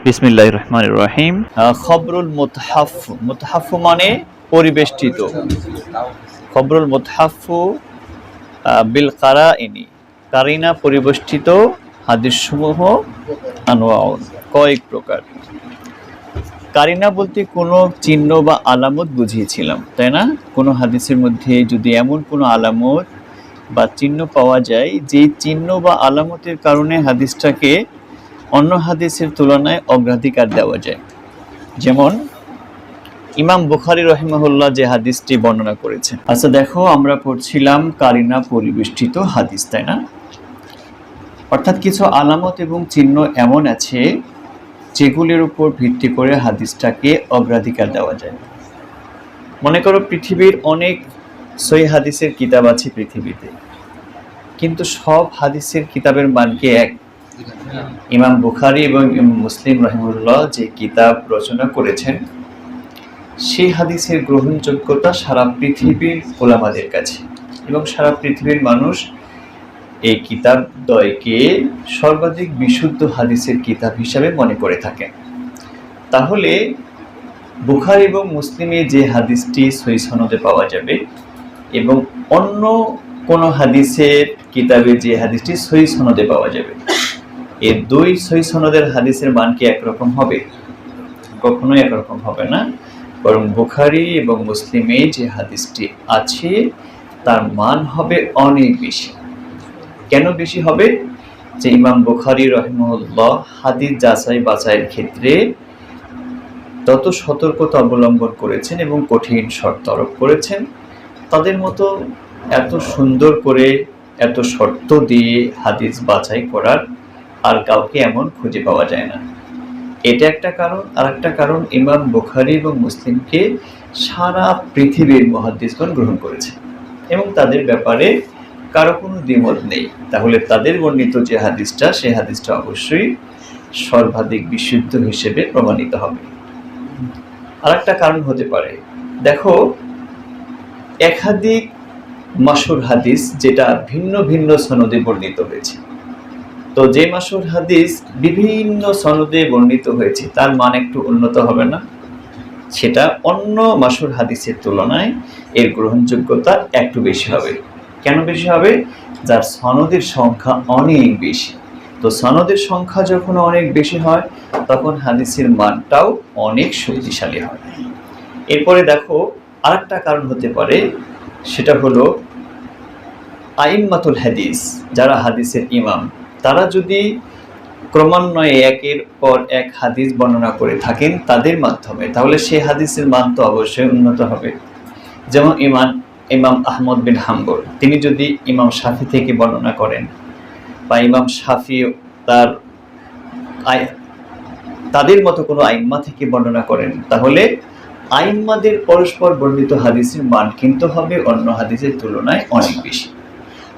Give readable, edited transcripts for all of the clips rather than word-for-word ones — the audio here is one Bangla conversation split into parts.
বিসমিল্লাহির রহমানির রহিম। খবরুল মুতহাফ, মুতহাফ মানে পরিবেষ্টিত। খবরুল মুতহাফ বিল কারাইনি, কারিনা পরিবেষ্টিত হাদিস সমূহ আনওয়াউন, কয়েক প্রকার। কারিনা বলতে কোনো চিহ্ন বা আলামত বুঝিয়েছিলাম, তাই না? কোনো হাদিসের মধ্যে যদি এমন কোনো আলামত বা চিহ্ন পাওয়া যায় যে চিহ্ন বা আলামতের কারণে হাদিসটাকে অন্য হাদিসের তুলনায় অগ্রাধিকার দেওয়া যায়। যেমন ইমাম বুখারী রাহিমাহুল্লাহ যে হাদিসটি বর্ণনা করেছেন। আচ্ছা দেখো, আমরা পড়ছিলাম কারিনা পরিবেষ্টিত হাদিস, তাই না? অর্থাৎ কিছু আলামত এবং চিহ্ন এমন আছে যেগুলির উপর ভিত্তি করে হাদিসটাকে অগ্রাধিকার দেওয়া যায়। মনে করো পৃথিবীর অনেক সহিহ হাদিসের কিতাব আছে পৃথিবীতে, কিন্তু সব হাদিসের কিতাবের মান কি এক? ইমাম বুখারী এবং ইমাম মুসলিম রাহিমাহুল্লাহ যে কিতাব রচনা করেছেন সেই হাদিসের গ্রহণযোগ্যতা সারা পৃথিবীর উলামাদের কাছে, এবং সারা পৃথিবীর মানুষ এই কিতাব দ্বয়কে সর্বাধিক বিশুদ্ধ হাদিসের কিতাব হিসাবে মনে করে থাকেন। তাহলে বুখারী এবং মুসলিমে যে হাদিসটি সহিহ সনদে পাওয়া যাবে এবং অন্য কোনো হাদিসের কিতাবে যে হাদিসটি সহিহ সনদে পাওয়া যাবে, এই দুই সহিহ সনদের হাদিসের মান কি একরকম হবে? কখনোই একরকম হবে না, বরং বুখারী এবং মুসলিমে যে হাদিসটি আছে তার মান হবে অনেক বেশি। কেন বেশি হবে? যে ইমাম বুখারী রাহিমাহুল্লাহ হাদিস যাচাই বাছাইয়ের ক্ষেত্রে তত সতর্কতা অবলম্বন করেছেন এবং কঠিন শর্ত আরোপ করেছেন, তাদের মতো এত সুন্দর করে এত শর্ত দিয়ে হাদিস বাছাই করার আর কাউকে এমন খুঁজে পাওয়া যায় না। এটা একটা কারণ। আর একটা কারণ, ইমাম বুখারী এবং মুসলিমকে সারা পৃথিবীর মুহাদ্দিসগণ গ্রহণ করেছে এবং তাদের ব্যাপারে কারো কোনো দ্বিমত নেই। তাহলে তাদের বর্ণিত যে হাদিসটা, সেই হাদিসটা অবশ্যই সর্বাধিক বিশুদ্ধ হিসেবে প্রমাণিত হবে। আর একটা কারণ হতে পারে, দেখো একাধিক মাশহুর হাদিস যেটা ভিন্ন ভিন্ন সনদে বর্ণিত হয়েছে, তো যে মাশহুর হাদিস বিভিন্ন সনদে বর্ণিত হয়েছে তার মান একটু উন্নত হবে না? সেটা অন্য মাশহুর হাদিসের তুলনায় এর গ্রহণযোগ্যতা একটু বেশি হবে। কেন বেশি হবে? যার সনদের সংখ্যা অনেক বেশি। তো সনদের সংখ্যা যখন অনেক বেশি হয় তখন হাদিসের মানটাও অনেক শক্তিশালী হয়। এরপরে দেখো আরেকটা কারণ হতে পারে, সেটা হলো আইম্মাতুল হাদিস, যারা হাদিসের ইমাম, তারা যদি ক্রমান্বয়ে একের পর এক হাদিস বর্ণনা করে থাকেন তাদের মাধ্যমে, তাহলে সেই হাদিসের মান তো অবশ্যই উন্নত হবে। যেমন ইমাম আহমদ বিন হাম্বল, তিনি যদি ইমাম শাফি থেকে বর্ণনা করেন বা ইমাম শাফি তাদের মতো কোনো আইম্মা থেকে বর্ণনা করেন, তাহলে আইম্মাদের পরস্পর বর্ণিত হাদিসের মান কিন্তু হবে অন্য হাদিসের তুলনায় অনেক বেশি।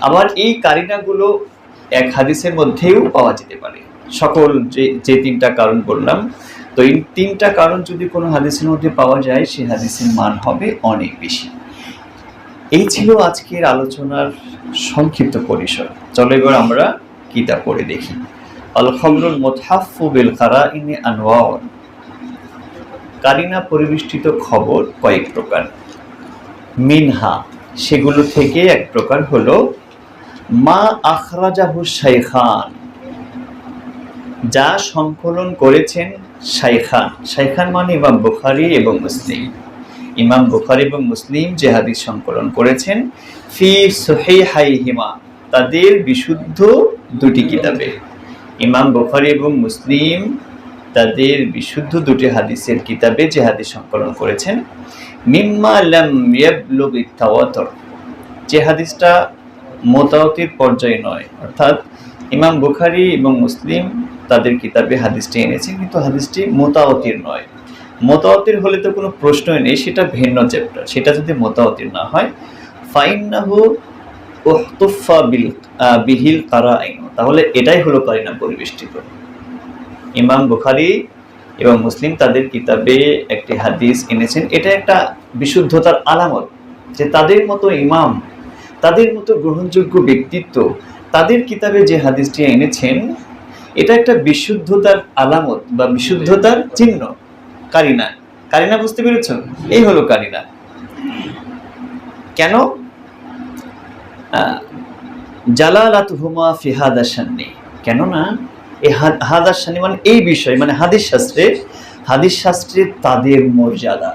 আবার এই কারিনাগুলো এক হাদিসের মধ্যেও পাওয়া যেতে পারে। সকল যে তিনটা কারণ বললাম, তো এই তিনটা কারণ যদি কোনো হাদিসের মধ্যে পাওয়া যায়, সেই হাদিসের মান হবে অনেক বেশি। এই ছিল আজকের আলোচনার সংক্ষিপ্ত পরিসর। চলো এবার আমরা কিতাব পড়ে দেখি। আল খবরুল মুতহাফফু বিল কারাইনি আনওয়াউন, কারিনা পরিবেষ্টিত খবর কয়েক প্রকার। মিনহা, সেগুলো থেকে এক প্রকার হলো মা আখরাজাহু শাইখান, যা সংকলন করেছেন শাইখান। শাইখান মানে ইমাম বুখারী এবং মুসলিম। ইমাম বুখারী এবং মুসলিম যে হাদিস সংকলন করেছেন ফি সহিহাইহিমা, তাদের বিশুদ্ধ দুটি কিতাবে। ইমাম বুখারী এবং মুসলিম তাদের বিশুদ্ধ দুটি হাদিসের কিতাবে যে হাদিস সংকলন করেছেন, মিম্মা লাম ইয়াবলুগি তাওয়াতুর, যে হাদিসটা মুতাওয়াতির পর্যায়ে নয়। অর্থাৎ ইমাম বুখারী এবং মুসলিম তাদের কিতাবে হাদিসটি এনেছেন, কিন্তু হাদিসটি মুতাওয়াতির নয়। মুতাওয়াতির হলে তো কোনো প্রশ্নই নেই, সেটা ভিন্ন চ্যাপ্টার। সেটা যদি মুতাওয়াতির না হয়, ফাইন্নাহু উহতুফা বিহিল কারাইন, তাহলে এটাই হলো কারিনা পরিবেষ্টিত। ইমাম বুখারী এবং মুসলিম তাদের কিতাবে একটি হাদিস এনেছেন, এটা একটা বিশুদ্ধতার আলামত। যে তাদের মতো ইমাম, তাদের মতো গ্রহণযোগ্য ব্যক্তিত্ব তাদের কিতাবে যে হাদিসটি এনেছেন, এটা একটা বিশুদ্ধতার আলামত বা বিশুদ্ধতার চিহ্ন, কারিনা। কারিনা বুঝতে পেরেছ? এই হলো কারিনা। কেন? জালালাতুহুমা ফি হাদা শান্নি, কেননা এই হাদা শান্নি মানে এই বিষয়, মানে হাদিস শাস্ত্রে তাদের মর্যাদা,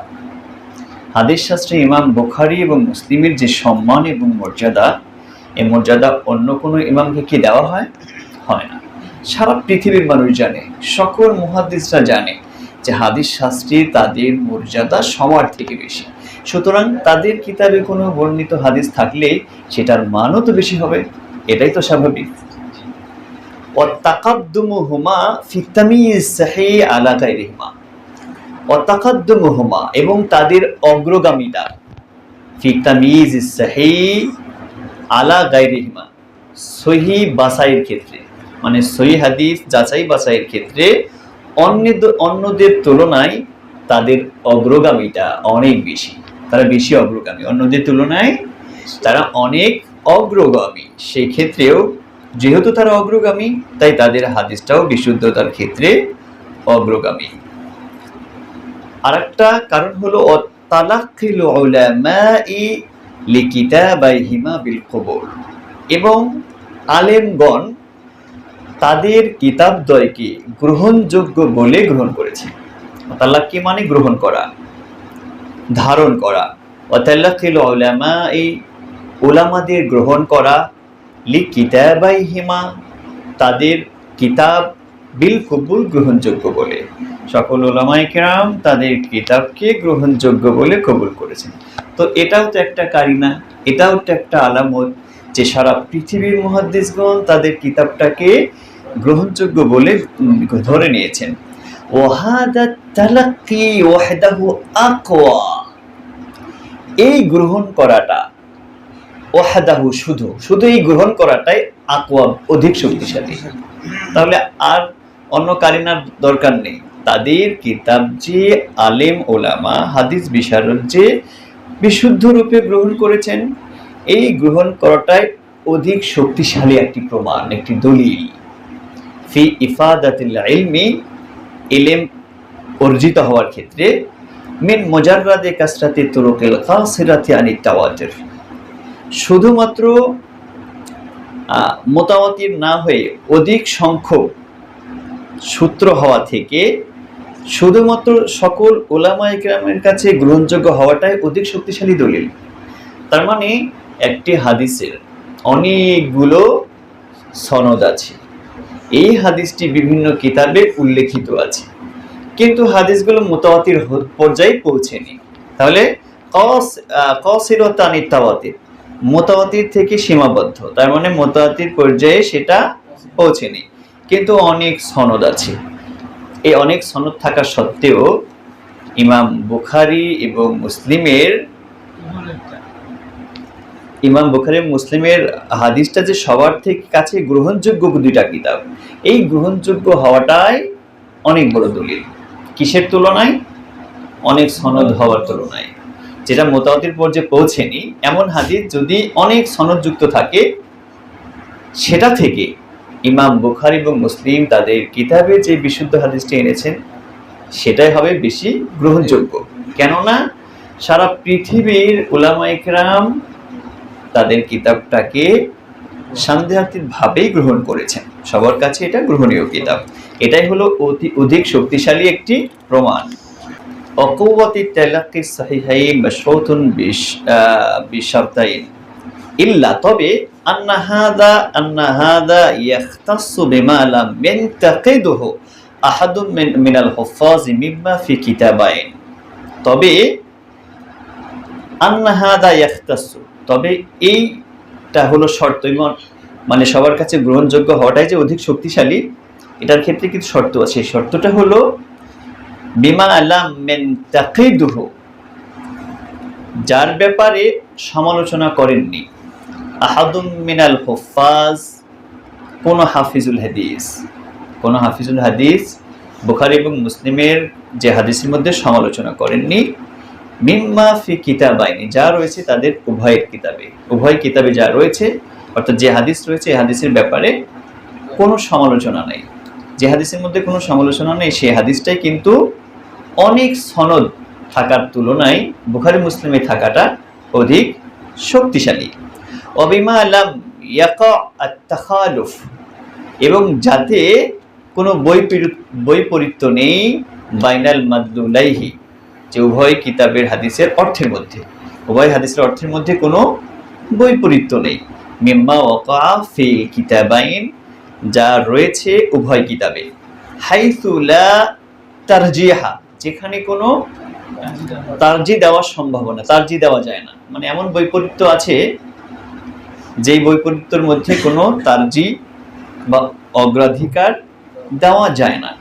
হাদিস শাস্ত্রে ইমাম বুখারী এবং মুসলিমের যে সম্মান এবং মর্যাদা, এই মর্যাদা অন্য কোনো ইমামকে কি দেওয়া হয়? হয় না। সারা পৃথিবীর মানুষ জানে, সকল মুহাদ্দিসরা জানে যে হাদিস শাস্ত্রে তাদের মর্যাদা সবার থেকে বেশি। সুতরাং তাদের কিতাবে কোনো বর্ণিত হাদিস থাকলে সেটার মানও তো বেশি হবে, এটাই তো স্বাভাবিক। ওয়াতাকাদ্দুমুহুমা ফি তামিয়িজ সাহিহ আলা গায়রিহিমা, ওয়াতাকাদ্দুমুহুমা এবং তাদের অগ্রগামিতা, ফি তামিয়িজ সাহিহ আলা গায়রিহিমা, সহিহ বাছাইয়ের ক্ষেত্রে, মানে সহিহ হাদিস যাচাই বাছাইয়ের ক্ষেত্রে অন্যদের তুলনায় তাদের অগ্রগামিতা অনেক বেশি, তারা বেশি অগ্রগামী, অন্যদের তুলনায় তারা অনেক অগ্রগামী। সেই ক্ষেত্রেও যেহেতু তারা অগ্রগামী, তাই তাদের হাদিসটাও বিশুদ্ধতার ক্ষেত্রে অগ্রগামী। আরেকটা কারণ হলো তালাক্কিল উলামাই লিকিতাবাইহিমা বিল কবুল, এবং আলেমগণ তাদের কিতাবদ্বয়কে গ্রহণযোগ্য বলে গ্রহণ করেছে। তালাক্কি মানে গ্রহণ করা, ধারণ করা। ওয়াতালাক্কিল উলামাই, উলামাদের গ্রহণ করা, লিকিতাবাইহিমা তাদের কিতাব, বিল কবুল গ্রহণযোগ্য বলে। সকল উলামায়ে কেরাম তাদের কিতাবকে গ্রহণযোগ্য বলে কবুল করেছেন। তো এটাও তো একটা কারিনা, এটাও তো একটা আলামত যে সারা পৃথিবীর মুহাদ্দিসগণ তাদের কিতাবটাকে গ্রহণযোগ্য বলে ধরে নিয়েছেন। ওয়াহাদা তালাক্কি ওয়াহদাহু আকওয়া, এই গ্রহণ করাটা, ওয়াহদাহু শুধু এই গ্রহণ করাটাই আকওয়া অধিক শক্তিশালী। তাহলে আর অন্য কারিনার দরকার নেই। তাদের কিতাব যে আলেম ওলামা হাদিস বিশারদ যে বিশুদ্ধ রূপে গ্রহণ করেছেন, এই গ্রহণ করাটাই অধিক শক্তিশালী একটি প্রমাণ, একটি দলিল। ফি ইফাদাতিল ইলমি, ইলম অর্জিত হওয়ার ক্ষেত্রে, মিন মুজাররাদি কাসরাতি তুরুকিল কাসিরাতি আনিত তাওয়াতুর, শুধুমাত্র মুতাওয়াতির না হয়ে অধিক সংখ্যক সূত্র হওয়া থেকে শুধুমাত্র সকল উলামায়ে কেরামের কাছে গ্রহণযোগ্য হওয়াটাই অধিক শক্তিশালী দলিল। তার মানে একটি হাদিসের অনেকগুলো সনদ আছে, এই হাদিসটি বিভিন্ন কিতাবে উল্লেখিত আছে, কিন্তু হাদিসগুলো মুতাওয়াতির পর্যায়ে পৌঁছেনি। তাহলে কাসিরাতান আনিত তাওয়াতুর, মুতাওয়াতির থেকে সীমাবদ্ধ, তার মানে মুতাওয়াতির পর্যায়ে সেটা পৌঁছেনি, কিন্তু অনেক সনদ আছে। এই অনেক সনদ থাকা সত্ত্বেও ইমাম বুখারী এবং মুসলিমের হাদিসটা যে সবার থেকে কাছে গ্রহণযোগ্য দুইটা কিতাব, এই গ্রহণযোগ্য হওয়াটাই অনেক বড় দলিল। কিসের তুলনায়? অনেক সনদ হওয়ার তুলনায়। যেটা মুতাওয়াতির পর্যায়ে পৌঁছেনি এমন হাদিস যদি অনেক সনদযুক্ত থাকে, সেটা থেকে ইমাম বুখারী এবং মুসলিম তাদের কিতাবে যে বিশুদ্ধ হাদিসটি এনেছেন সেটাই হবে বেশি গ্রহণযোগ্য। কেননা সারা পৃথিবীর উলামায়ে কেরাম তাদের কিতাবটাকে সন্দেহাতীত ভাবেই গ্রহণ করেছেন, সবার কাছে এটা গ্রহণীয় কিতাব। এটাই হলো অধিক শক্তিশালী একটি প্রমাণ। অকুওয়াতি তালাক্কি সাহিহাইন মাশরুতুন বিশারতাইন ইল্লা, তবে আন্না হাদা ইয়াখতাসু বিমা লাম ইয়ানতাকিদুহু আহাদুম মিনাল হুফাজ মিম্মা ফি কিতাবাইন, তবে আন্না হাদা ইয়াখতাসু, তবে এইটা হলো শর্ত, মানে সবার কাছে গ্রহণযোগ্য হওয়াটাই যে অধিক শক্তিশালী, এটার ক্ষেত্রে কিছু শর্ত আছে। সেই শর্তটা হলো বিমা লাম ইয়ানতাকিদুহু, যার ব্যাপারে সমালোচনা করেননি আহাদুম মিনাল হুফাজ, কোন হাফিজুল হাদিস বুখারী এবং মুসলিমের যে হাদিসের মধ্যে সমালোচনা করেননি, মিম্মা ফি কিতাবাইনি, যা রয়েছে তাদের উভয়ের কিতাবে, উভয় কিতাবে যা রয়েছে, অর্থাৎ যে হাদিস রয়েছে এই হাদিসের ব্যাপারে কোনো সমালোচনা নেই, যে হাদিসের মধ্যে কোনো সমালোচনা নেই সেই হাদিসটাই কিন্তু অনেক সনদ থাকার তুলনায় বুখারী মুসলিমে থাকাটা অধিক শক্তিশালী। অবিমা লাম ইয়াকা আত-তাখালুফ, এবং যাতে কোনো বৈপরীত্য নেই বাইনাল মাদলুলাইহি, যে উভয় কিতাবের হাদিসের অর্থের মধ্যে, উভয় হাদিসের অর্থের মধ্যে কোনো বৈপরীত্য নেই। মিম্মা ওয়াকা ফিল কিতাবাইন, যা রয়েছে উভয় কিতাবে। হাইসু লা তারজিহা, যেখানে কোনো তারজি দেওয়ার সম্ভাবনা, তারজি দেওয়া যায় না, মানে এমন বৈপরীত্য আছে যেই বৈপরীত্যের মধ্যে কোনো তারজি বা অগ্রাধিকার দেওয়া যায় না,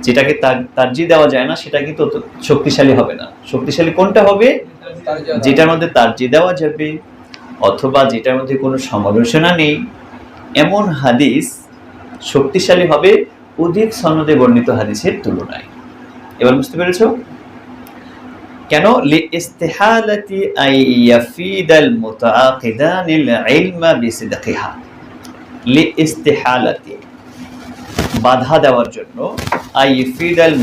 যেটাকে তারজি দেওয়া যায় না সেটা কিন্তু শক্তিশালী হবে না। শক্তিশালী কোনটা হবে? যেটার মধ্যে তারজি দেওয়া যাবে অথবা যেটার মধ্যে কোনো সমালোচনা নেই, এমন হাদিস শক্তিশালী হবে অধিক সনদে বর্ণিত হাদিসের তুলনায়। এবার বুঝতে পেরেছো কেন? লিইস্তিহালাতি আইয়াফিদাল মুতাআকিদানিল ইলমা বিসিদকিহা, লিইস্তিহালাতি বাধা দেওয়ার জন্য, আইফিদাল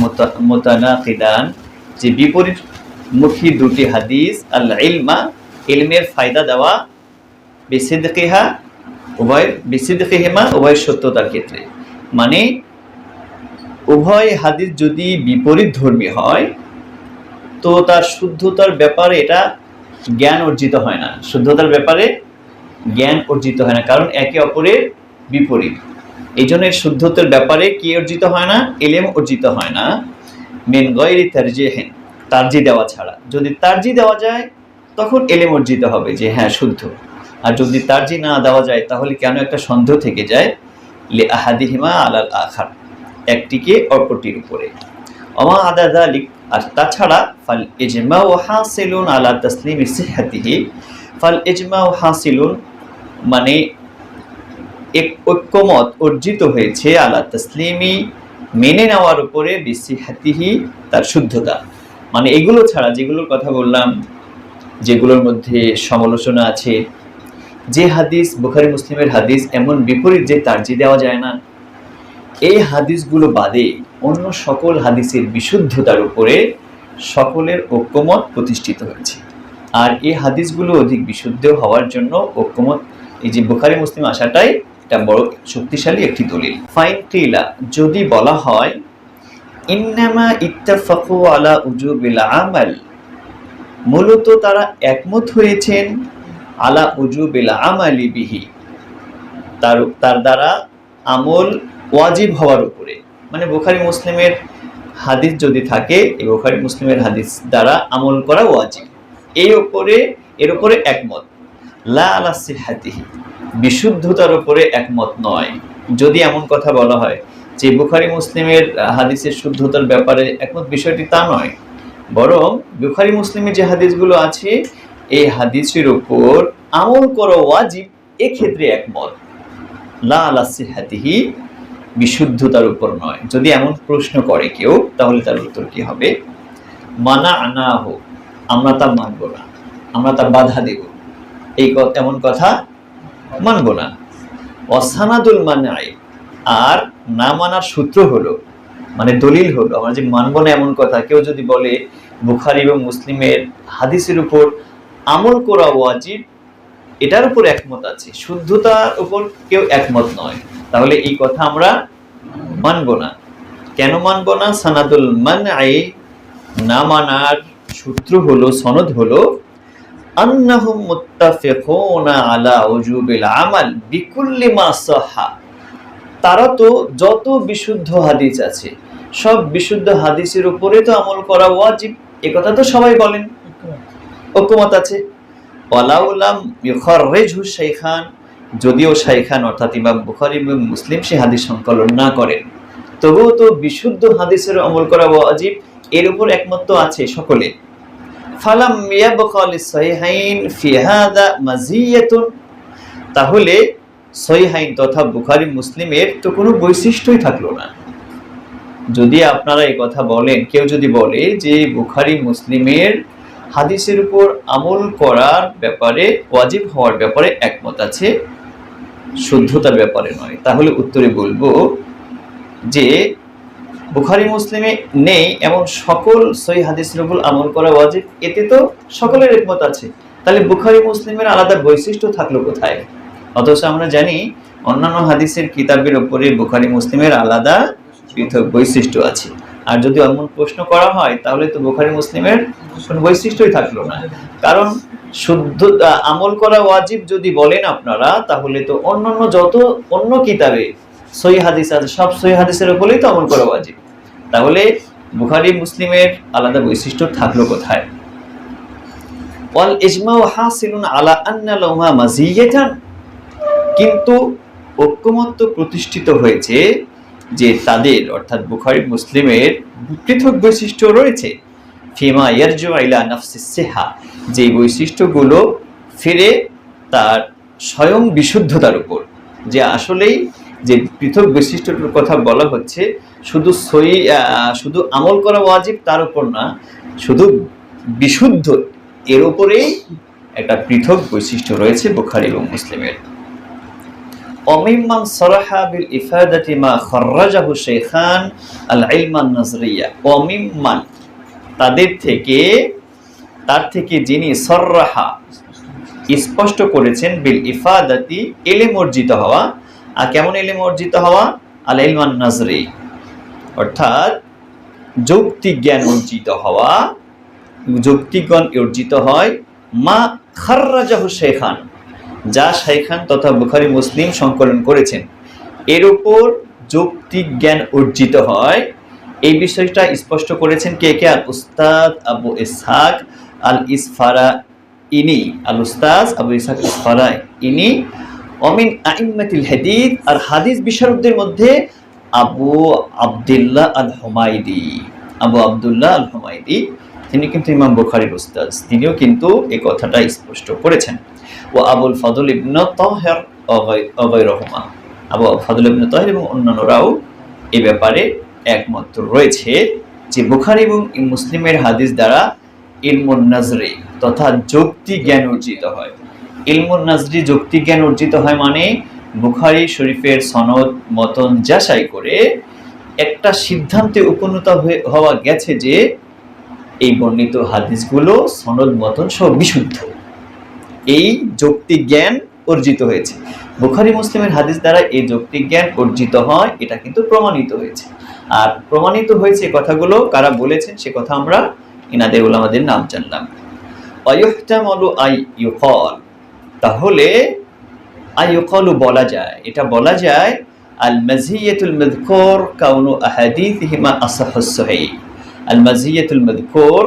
মুতানাকিদান যে বিপরীতমুখী দুটি হাদিস, আল ইলমা ইলমের ফায়দা দেওয়া, বিসিদকিহা উভয়, বিসিদকিহিমা উভয় সত্যতার ক্ষেত্রে, মানে উভয় হাদিস যদি বিপরীত ধর্মী হয় তো তার শুদ্ধতার ব্যাপারে এটা জ্ঞান অর্জিত হয় না, শুদ্ধতার ব্যাপারে জ্ঞান অর্জিত হয় না, কারণ একে অপরের বিপরীত। এই জন্য শুদ্ধতার ব্যাপারে কি অর্জিত হয় না? ইলম অর্জিত হয় না। মিন গায়রি তারজিহিন, তারজি দেওয়া ছাড়া। যদি তারজি দেওয়া যায় তখন ইলম অর্জিত হবে যে হ্যাঁ শুদ্ধ, আর যদি তারজি না দেওয়া যায় তাহলে কেন একটা সন্দেহ থেকে যায়। লি আহাদিহিমা আলাল আখার, একটিকে অপরটির উপরে। ওমা আদা যালিক, আর তাছাড়া ফাল ইজমাউ হাসিলুন আলা তাসলিমি সিহহাতিহি, ফাল ইজমাউ হাসিলুন মানে এক ঐক্যমত অর্জিত হয়েছে, আলা তাসলিমি মেনে নেওয়ার উপরে, বিসিহহাতিহি তার শুদ্ধতা, মানে এগুলো ছাড়া যেগুলোর কথা বললাম, যেগুলোর মধ্যে সমালোচনা আছে, যে হাদিস বুখারী মুসলিমের হাদিস এমন বিপরীত যে তারজি দেওয়া যায় না, এই হাদিসগুলো বাদে অন্য সকল হাদিসের বিশুদ্ধতার উপরে সকলের ঐক্যমত প্রতিষ্ঠিত হয়েছে। আর এই হাদিসগুলো অধিক বিশুদ্ধ হওয়ার জন্য ঐক্যমত, এই যে বুখারী মুসলিম আসাটাই এটা বড় শক্তিশালী একটি দলিল। ফাইন কিলা, যদি বলা হয় ইন্নামা ইত্তাফাকু আলা উজুবিল আমাল, মূলত তারা একমত হয়েছেন আলা উজুবিল আমালি বিহি, তার দ্বারা আমল ওয়াজিব হওয়ার উপরে, মানে বুখারী মুসলিমের হাদিস যদি থাকে এই বুখারী মুসলিমের হাদিস দ্বারা আমল করা ওয়াজিব, এর উপরে একমত। লা আলা সিহহাতিহি, বিশুদ্ধতার উপরে একমত নয়। যদি এমন কথা বলা হয় যে বুখারী মুসলিমের হাদিসের শুদ্ধতার ব্যাপারে একমত, বিষয়টি তা নয়, বরং বুখারী মুসলিমে যে হাদিসগুলো আছে এই হাদিসের উপর আমল করা ওয়াজিব, এক্ষেত্রে একমত। লা আলা সিহহাতিহি, বিশুদ্ধতার উপর নয়। যদি এমন প্রশ্ন করে কেউ তাহলে তার উত্তর কি হবে? মানা আনাহু, আমরা তা মানব না, আমরা তা বাধা দেব, এই এমন কথা মানব না। অসানাদুল মানাই, আর না মানার সূত্র হলো, মানে দলিল হলো, আমরা যে মানব না এমন কথা, কেউ যদি বলে বুখারী এবং মুসলিমের হাদিসের উপর আমল করা ওয়াজিব, এটার উপর একমত আছে, শুদ্ধতার উপর কেউ একমত নয়, তাহলে এই কথা আমরা মানব না। কেন মানব না? সানাদুল মানআই, না মানার সূত্র হলো, সনদ হলো আন্নাহুম মুত্তাফিকুনা আলা উজুবিল আমাল বিকুল্লি মা সাহহা, তারা তো যত বিশুদ্ধ হাদিস আছে সব বিশুদ্ধ হাদিসের উপরে তো আমল করা ওয়াজিব, এই কথা তো সবাই বলেন, ঐক্যমত আছে। ওয়ালাউলাম ইউখাররিজহু শাইখান, যদিও শাইখান অর্থাৎ ইমাম বুখারী এবং মুসলিম সে হাদিস সংকলন না করেন, তবুও তো বিশুদ্ধ হাদিসের আমল করা ওয়াজিব, এর উপর একমত তো আছে সকলে। ফালাম ইয়াবকা লিসহিহাইন ফি হাযা মাজিয়াতুন, তাহলে সহিহাইন তথা বুখারী মুসলিমের তো কোনো বৈশিষ্ট্যই থাকলো না। যদি আপনারা এই কথা বলেন, কেউ যদি বলে যে বুখারী মুসলিমের হাদিসের উপর আমল করার ব্যাপারে, ওয়াজিব হওয়ার ব্যাপারে একমত আছে, শুদ্ধতার ব্যাপারে নয়। তাহলে উত্তরে বলবো যে বুখারী মুসলিমে নেই এমন সকল সহিহ হাদিসের উপর আমল করা ওয়াজিব, এতে তো সকলের একমত আছে। তাহলে বুখারী মুসলিমের আলাদা বৈশিষ্ট্য থাকলো কোথায়? অথচ আমরা জানি অন্যান্য হাদিসের কিতাবের উপরে বুখারী মুসলিমের আলাদা পৃথক বৈশিষ্ট্য আছে। আর যদি এমন প্রশ্ন করা হয় তাহলে তো বুখারী মুসলিমের কোনো বৈশিষ্ট্যই থাকলো না। কারণ শুদ্ধ আমল করা ওয়াজিব যদি বলেন আপনারা, তাহলে তো অন্যান্য যত অন্য কিতাবে সহিহ হাদিস আছে সব সহিহ হাদিসের উপরেই তো আমল করা ওয়াজিব। তাহলে বুখারী মুসলিমের আলাদা বৈশিষ্ট্য থাকলো কোথায়? ওয়াল ইজমাউ হাসিলুন আলা আন্না লাহুমা মাজিয়াতান, কিন্তু ঐক্যমত্য প্রতিষ্ঠিত হয়েছে যে তাদের অর্থাৎ বুখারী মুসলিমের পৃথক বৈশিষ্ট্য রয়েছে। ফিমা ইয়ারজু ইলা নাফসিস সিহা, যে বৈশিষ্ট্যগুলো ফিরে তার স্বয়ং বিশুদ্ধতার উপর। যে আসলেই যে পৃথক বৈশিষ্ট্যটার কথা বলা হচ্ছে শুধু আমল করা ওয়াজিব তার উপর না, শুধু বিশুদ্ধ এর উপরেই একটা পৃথক বৈশিষ্ট্য রয়েছে বুখারী এবং মুসলিমের। অমিম্মান সারাহা বিল ইফাদাতি মা খাররাজাহু শাইখান আল ইলম আন নাজরিয়া, অমিম্মান তার থেকে যিনি সাররাহা স্পষ্ট করেছেন বিল ইফাদাতি ইলম অর্জিত হওয়া। আর কেমন ইলম অর্জিত হওয়া? আল ইলম আন নাজরি, অর্থাৎ যৌক্তিক জ্ঞান অর্জিত হওয়া। যৌক্তিক জ্ঞান অর্জিত হয় মা খাররাজাহু শাইখান, যা শাইখান তথা বুখারী মুসলিম সংকলন করেছেন, এর উপর যৌক্তিক জ্ঞান অর্জিত হয়। এই বিষয়টা স্পষ্ট করেছেন কে? আল উস্তাদ আবু ইসহাক আল ইসফারাইনি, আল উস্তাদ আবু ইসহাক ইসফারাইনি। অমিন আইম্মাতিল হাদিস, আর হাদিস বিশারদদের মধ্যে আবু আব্দুল্লাহ আল হুমায়দি, তিনি কিন্তু ইমাম বুখারীর উস্তাদ, তিনিও কিন্তু এই কথাটা স্পষ্ট করেছেন। ও আবুল ফাদল ইবনে তাহের অগায়রহুমা, আবু ফাদল ইবনে তাহের এবং অন্যান্যরাও এই ব্যাপারে একমত রয়েছে যে বুখারী এবং মুসলিমের হাদিস দ্বারা ইলমুন নাজরি তথা যৌক্তিক জ্ঞান অর্জিত হয়। ইলমুন নাজরি যৌক্তিক জ্ঞান অর্জিত হয় মানে বুখারী শরীফের সনদ মতন যাচাই করে একটা সিদ্ধান্তে উপনীত হওয়া গেছে যে এই বর্ণিত হাদিসগুলো সনদ মতন সব বিশুদ্ধ। এই যৌক্তিক জ্ঞান অর্জিত হয়েছে বুখারী মুসলিমের হাদিস দ্বারা, এই যৌক্তিক জ্ঞান অর্জিত হয়, এটা কিন্তু প্রমাণিত হয়েছে। আর প্রমাণিত হয়েছে কথাগুলো কারা বলেছেন সে কথা আমরা ইনাদের উলামাদের নাম জানলাম। ওয়ায়ুহতামালু আই ইউকাল, তাহলে আই ইউকালু বলা যায়, এটা বলা যায় আল মাযিয়াতুল মাযকুর কাউনু আহাদিসিহিমা আসাহুস সহিহ। আল মাযিয়াতুল মাযকুর,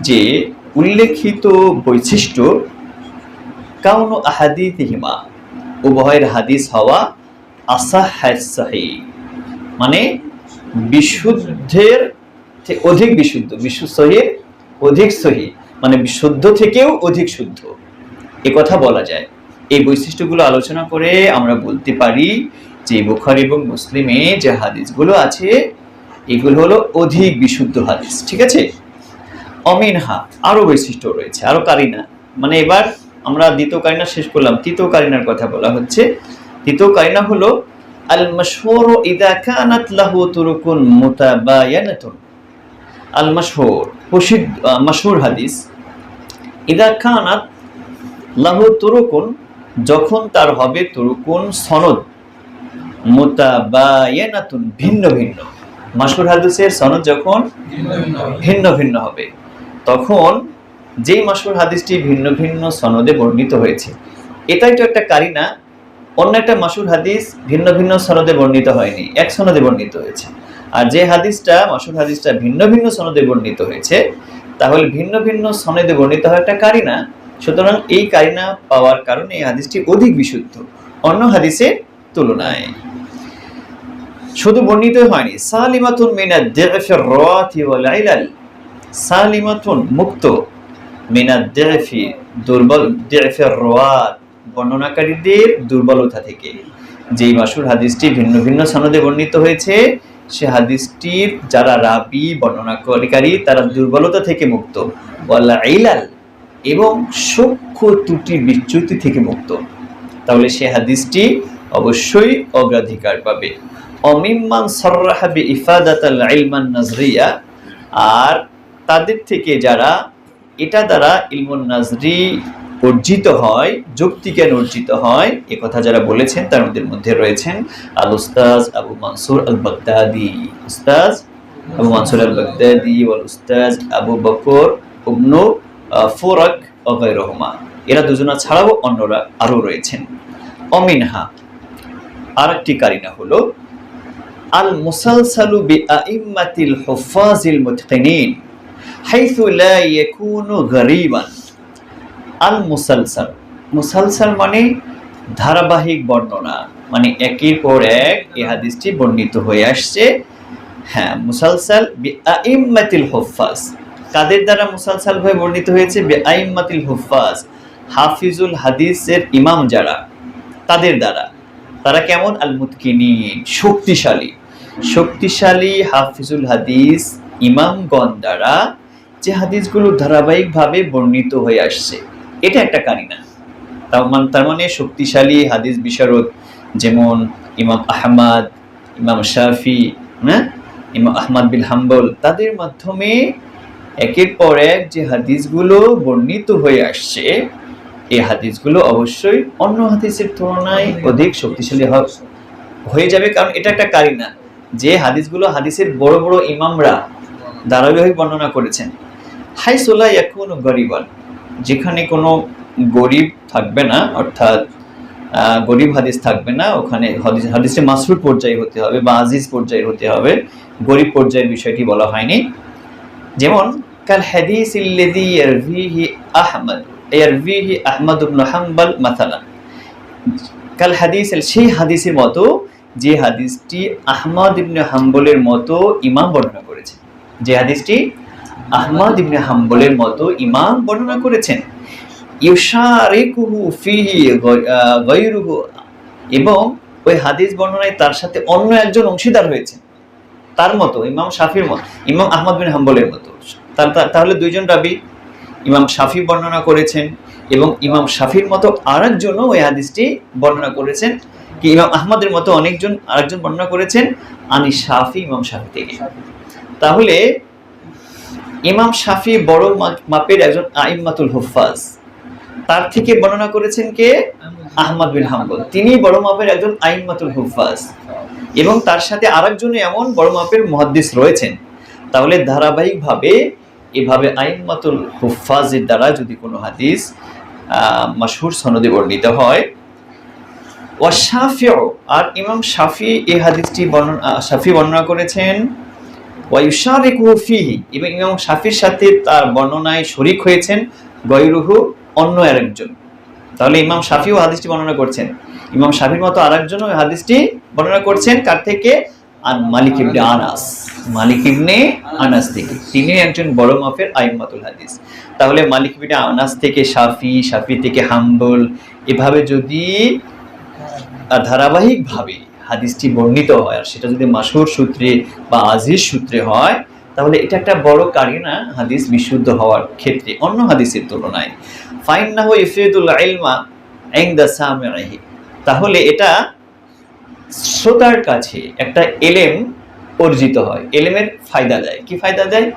যে উল্লেখিত বৈশিষ্ট্য, কাউনু আহাদিসিহিমা উভয়ের হাদিস হওয়া, আসাহুস সহিহ মানে বিশুদ্ধের অধিক বিশুদ্ধ, সহিহ অধিক সহিহ মানে বিশুদ্ধ থেকেও অধিক শুদ্ধ, এ কথা বলা যায়। এই বৈশিষ্ট্যগুলো আলোচনা করে আমরা বলতে পারি যে বুখারী এবং মুসলিমে যে হাদিসগুলো আছে এগুলো হলো অধিক বিশুদ্ধ হাদিস। ঠিক আছে? অমিনহা, আরো বৈশিষ্ট্য রয়েছে, আরো কারিনা। মানে এবার আমরা দ্বিতীয় কারিনা শেষ করলাম, তৃতীয় কারিনার কথা বলা হচ্ছে। তৃতীয় কারিনা হলো আল মাশহুর ইযা কানাত লাহু তুরুকুন মুতাবায়ানাতুন। আল মাশহুর, মাশহুর হাদিস, ইযা কানাত লাহু তুরুকুন, যখন তার হবে তুরুকুন সনদ, মুতাবায়ানাতুন ভিন্ন ভিন্ন। মাশহুর হাদিসের সনদ যখন ভিন্ন ভিন্ন হবে, তখন যেই মাশহুর হাদিসটি ভিন্ন ভিন্ন সনদে বর্ণিত হয়েছে, এটাই তো একটা কারিনা। অন্য একটা মাশহুর হাদিস ভিন্ন ভিন্ন সনদে বর্ণিত হয়নি, এক সনদে বর্ণিত হয়েছে। আর যে হাদিসটা মাশহুর হাদিসটা ভিন্ন ভিন্ন সনদে বর্ণিত হয়েছে, তাহলে ভিন্ন ভিন্ন সনদে বর্ণিত হয় একটা কারিনা। সুতরাং এই কারিনা পাওয়ার কারণে এই হাদিসটি অধিক বিশুদ্ধ অন্য হাদিসের তুলনায়। শুধু বর্ণিত হয়নি, সালিমাতুন মিনাদ দি'ফির রাওয়াতি ওয়াল ইলাল, সালিমাতুন মুক্ত, মিনাদ দি'ফি দুর্বল, দি'ফির রাওয়াত বর্ণনাকারীদের দুর্বলতা থেকে। যেই মাশহুর হাদিসটি ভিন্ন ভিন্ন সনদে বর্ণিত হয়েছে সে হাদিসটির যারা রাবি বর্ণনাকারী তারা দুর্বলতা থেকে মুক্ত, ওয়ালা ইলাল এবং সূক্ষ্ম ত্রুটি বিচ্যুতি থেকে মুক্ত, তাহলে সে হাদিসটি অবশ্যই অগ্রাধিকার পাবে। অমিম্মান সাররাহা বিইফাদাতাল ইলমান নাজরিয়া, আর তাদের থেকে যারা এটা দ্বারা ইলমুন নাজরি অর্জিত হয়, যুক্তিজ্ঞান অর্জিত হয়, এ কথা যারা বলেছেন তার মধ্যে রয়েছেন আল উস্তাজ আবু মানসুর আল বাগদাদি, উস্তাজ আবু মানসুর আল বাগদাদি ওয়াল উস্তাজ আবু বকর ইবনু ফুরাক ওয়া গায়রুহুমা, এরা দুজনা ছাড়াও অন্যরা আরো রয়েছেন। অমিনহা, আরেকটি কারিনা হলো আল মুসালসালু বিআইম্মাতিল হুফাজিল মুতকিনিন হাইথু লা ইয়াকুনু গরীবান। আল মুসালসাল, মুসালসাল মানে ধারাবাহিক বর্ণনা, মানে একের পর এক এই হাদিসটি বর্ণিত হয়ে আসছে। হ্যাঁ, মুসালসাল বিআইম্মাতিল হুফাজ, কাদের দ্বারা মুসালসাল হয়ে বর্ণিত হয়েছে? বিআইম্মাতিল হুফাজ, হাফিজুল হাদিসের ইমাম যারা, তাদের দ্বারা। তারা কেমন? আল মুতকিনিন, শক্তিশালী, শক্তিশালী হাফিজুল হাদিস ইমামগণ দ্বারা যে হাদিসগুলো ধারাবাহিকভাবে বর্ণিত হয়ে আসছে, এটা একটা কারিনা। তার মানে শক্তিশালী হাদিস বিশারদ যেমন ইমাম আহমদ, ইমাম শাফি, ইমাম আহমদ বিন হাম্বল, তাদের মাধ্যমে একের পর এক যে হাদিসগুলো বর্ণিত হয়ে আসছে, এই হাদিসগুলো অবশ্যই অন্য হাদিসের তুলনায় অধিক শক্তিশালী হয়ে যাবে, কারণ এটা একটা কারিনা যে হাদিসগুলো হাদিসের বড় বড় ইমামরা ধারাবাহিক বর্ণনা করেছেন। হাইসু লা ইয়াকুনু গরিবান, যেখানে কোনো গরিব থাকবে না, অর্থাৎ গরিব হাদিস থাকবে না, ওখানে হাদিসে মাসরুর পর্যায়ে হতে হবে বা আজিজ পর্যায়ে হতে হবে, গরিব পর্যায়ের বিষয়টি বলা হয়নি। যেমন কাল হাদিসিল্লাযী ইয়ারভিহি আহমদ ইবনে হাম্বল মাসালান, কাল হাদিস, সেই হাদিসের মতো যে হাদিসটি আহমদ ইবনে হাম্বলের মতো ইমাম বর্ণনা করেছেন, যে হাদিসটি আহমদ ইবনে হাম্বলের মতো ইমাম বর্ণনা করেছেন। ইউশারিকুহু ফিহি গায়রুহু, এবং ওই হাদিস বর্ণনায় তার সাথে অন্য একজন অংশীদার হয়েছে, তার মতো, ইমাম শাফির মতো, ইমাম আহমদ বিন হাম্বলের মতো। তাহলে দুইজন রাবি, ইমাম শাফি বর্ণনা করেছেন এবং ইমাম শাফির মতো আরেকজনও ওই হাদিসটি বর্ণনা করেছেন, কি ইমাম আহমদের মতো আরেকজন বর্ণনা করেছেন আনি শাফি, ইমাম শাফি থেকে। তাহলে ইমাম শাফি বড় মাপের একজন আইম্মাতুল হুফাজ, তার থেকে বর্ণনা করেছেন কে? আহমদ বিন হাম্বল, তিনি বড় মাপের একজন আইম্মাতুল হুফাজ, এবং তার সাথে আরেকজন এমন বড় মাপের মুহাদ্দিস রয়েছেন। তাহলে ধারাবাহিকভাবে এভাবে আইম্মাতুল হুফাজের দ্বারা যদি কোনো হাদিস মাশহুর সনদে বর্ণিত হয়, ওয়া শাফিউ, আর ইমাম শাফি এই হাদিসটি বর্ণনা করেছেন, ওয়া ইউশারিকুহু ফিহি, এবং ইমাম শাফির সাথে তার বর্ণনায় শরীক হয়েছেন গায়রুহু, অন্য আরেকজন। তাহলে ইমাম শাফিও হাদিসটি বর্ণনা করছেন, ইমাম শাফির মতো আরেকজনও হাদিসটি বর্ণনা করছেন, কার থেকে? আন মালিক ইবনে আনাস, মালিক ইবনে আনাস থেকে, তিনি একজন বড় মাপের আইম্মাতুল হাদিস। তাহলে মালিক ইবনে আনাস থেকে শাফি, শাফি থেকে হাম্বল, এভাবে যদি ধারাবাহিকভাবে হাদিসটি বর্ণিত হয়, আর সেটা যদি মাশহুর সূত্রে বা আজিজ সূত্রে হয়, তাহলে এটা একটা বড় কারিনা হাদিস বিশুদ্ধ হওয়ার ক্ষেত্রে অন্য হাদিসের তুলনায়। ফাইন্নাহু ইফিদুল ইলমা ইনদা সামিহি, তাহলে এটা শ্রোতার কাছে একটা এলেম অর্জিত হয়, এলেমের ফায়দা দেয়। কি ফায়দা দেয়?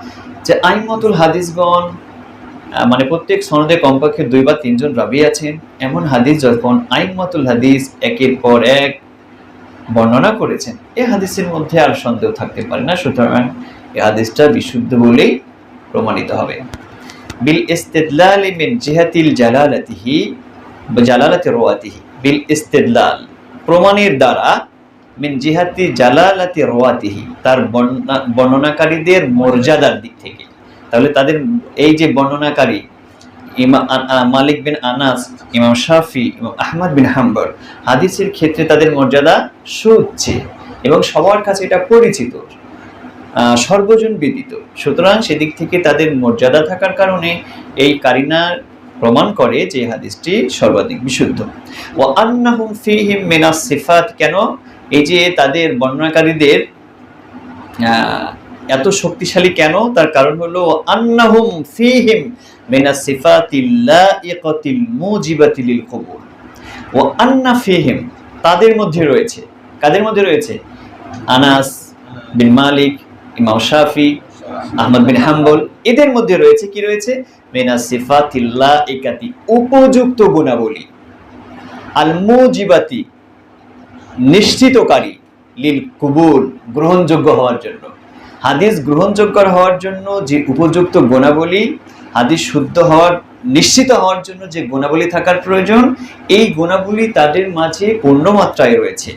যে আইম্মাতুল হাদিসগণ, মানে প্রত্যেক সনদে কমপক্ষে 2 বা 3 জন রাবি আছেন, এমন হাদিস যখন আইম্মাতুল হাদিস একের পর এক বর্ণনা করেছেন, এই হাদিসের মধ্যে আর সন্দেহ থাকতে পারে না, সুতরাং এই হাদিসটা বিশুদ্ধ বলেই প্রমাণিত হবে। বিল ইস্তিদলাল মিন জিহাতিল জালালাতিহি বা জালালাতি রাওয়াতিহি, বিল ইস্তিদলাল, প্রমাণের দ্বারা, মিন জিহাতি জালালাতি রাওয়াতিহি, তার বর্ণনাকারীদের মর্যাদার দিক থেকে। তাহলে তাদের এই যে বর্ণনাকারী ইমাম মালিক বিন আনাস, ইমাম শাফি, ইমাম আহমদ বিন হাম্বল, হাদিসের ক্ষেত্রে তাদের মর্যাদা সুউচ্চ এবং সবার কাছে এটা পরিচিত, সর্বজন বিদিত। সুতরাং সেদিক থেকে তাদের মর্যাদা থাকার কারণে এই কারিনা প্রমাণ করে যে হাদিসটি সর্বাধিক বিশুদ্ধ। ওয়া আন্নাহুম ফীহিম মিনাস সিফাত, কেন? এই যে তাদের বর্ণনাকারীদের এত শক্তিশালী কেন? তার কারণ হলো আন্নাহুম ফীহিম মিনাস সিফাতিল লাইকাতিল মুজিবাতিল লিল কবুল ওয়া আন্না ফীহিম, তাদের মধ্যে রয়েছে, কাদের মধ্যে রয়েছে? আনাস বিন মালিক, ইমাম শাফি, আহমদ বিন হাম্বল, এদের মধ্যে রয়েছে কি? রয়েছে মিনাস সিফাতিল লাইকাতি, উপযুক্ত গুণাবলী, আল মুজিবাতি, নিশ্চিতকারী, লিল কুবুল, গ্রহণযোগ্য হওয়ার জন্য। হাদিস গ্রহণযোগ্য হওয়ার জন্য যে উপযুক্ত গুণাবলী, হাদিস শুদ্ধ হওয়ার, নিশ্চিত হওয়ার জন্য যে গুণাবলী থাকার প্রয়োজন, এই গুণাবলী তাদের মাঝে পূর্ণ মাত্রায় রয়েছে।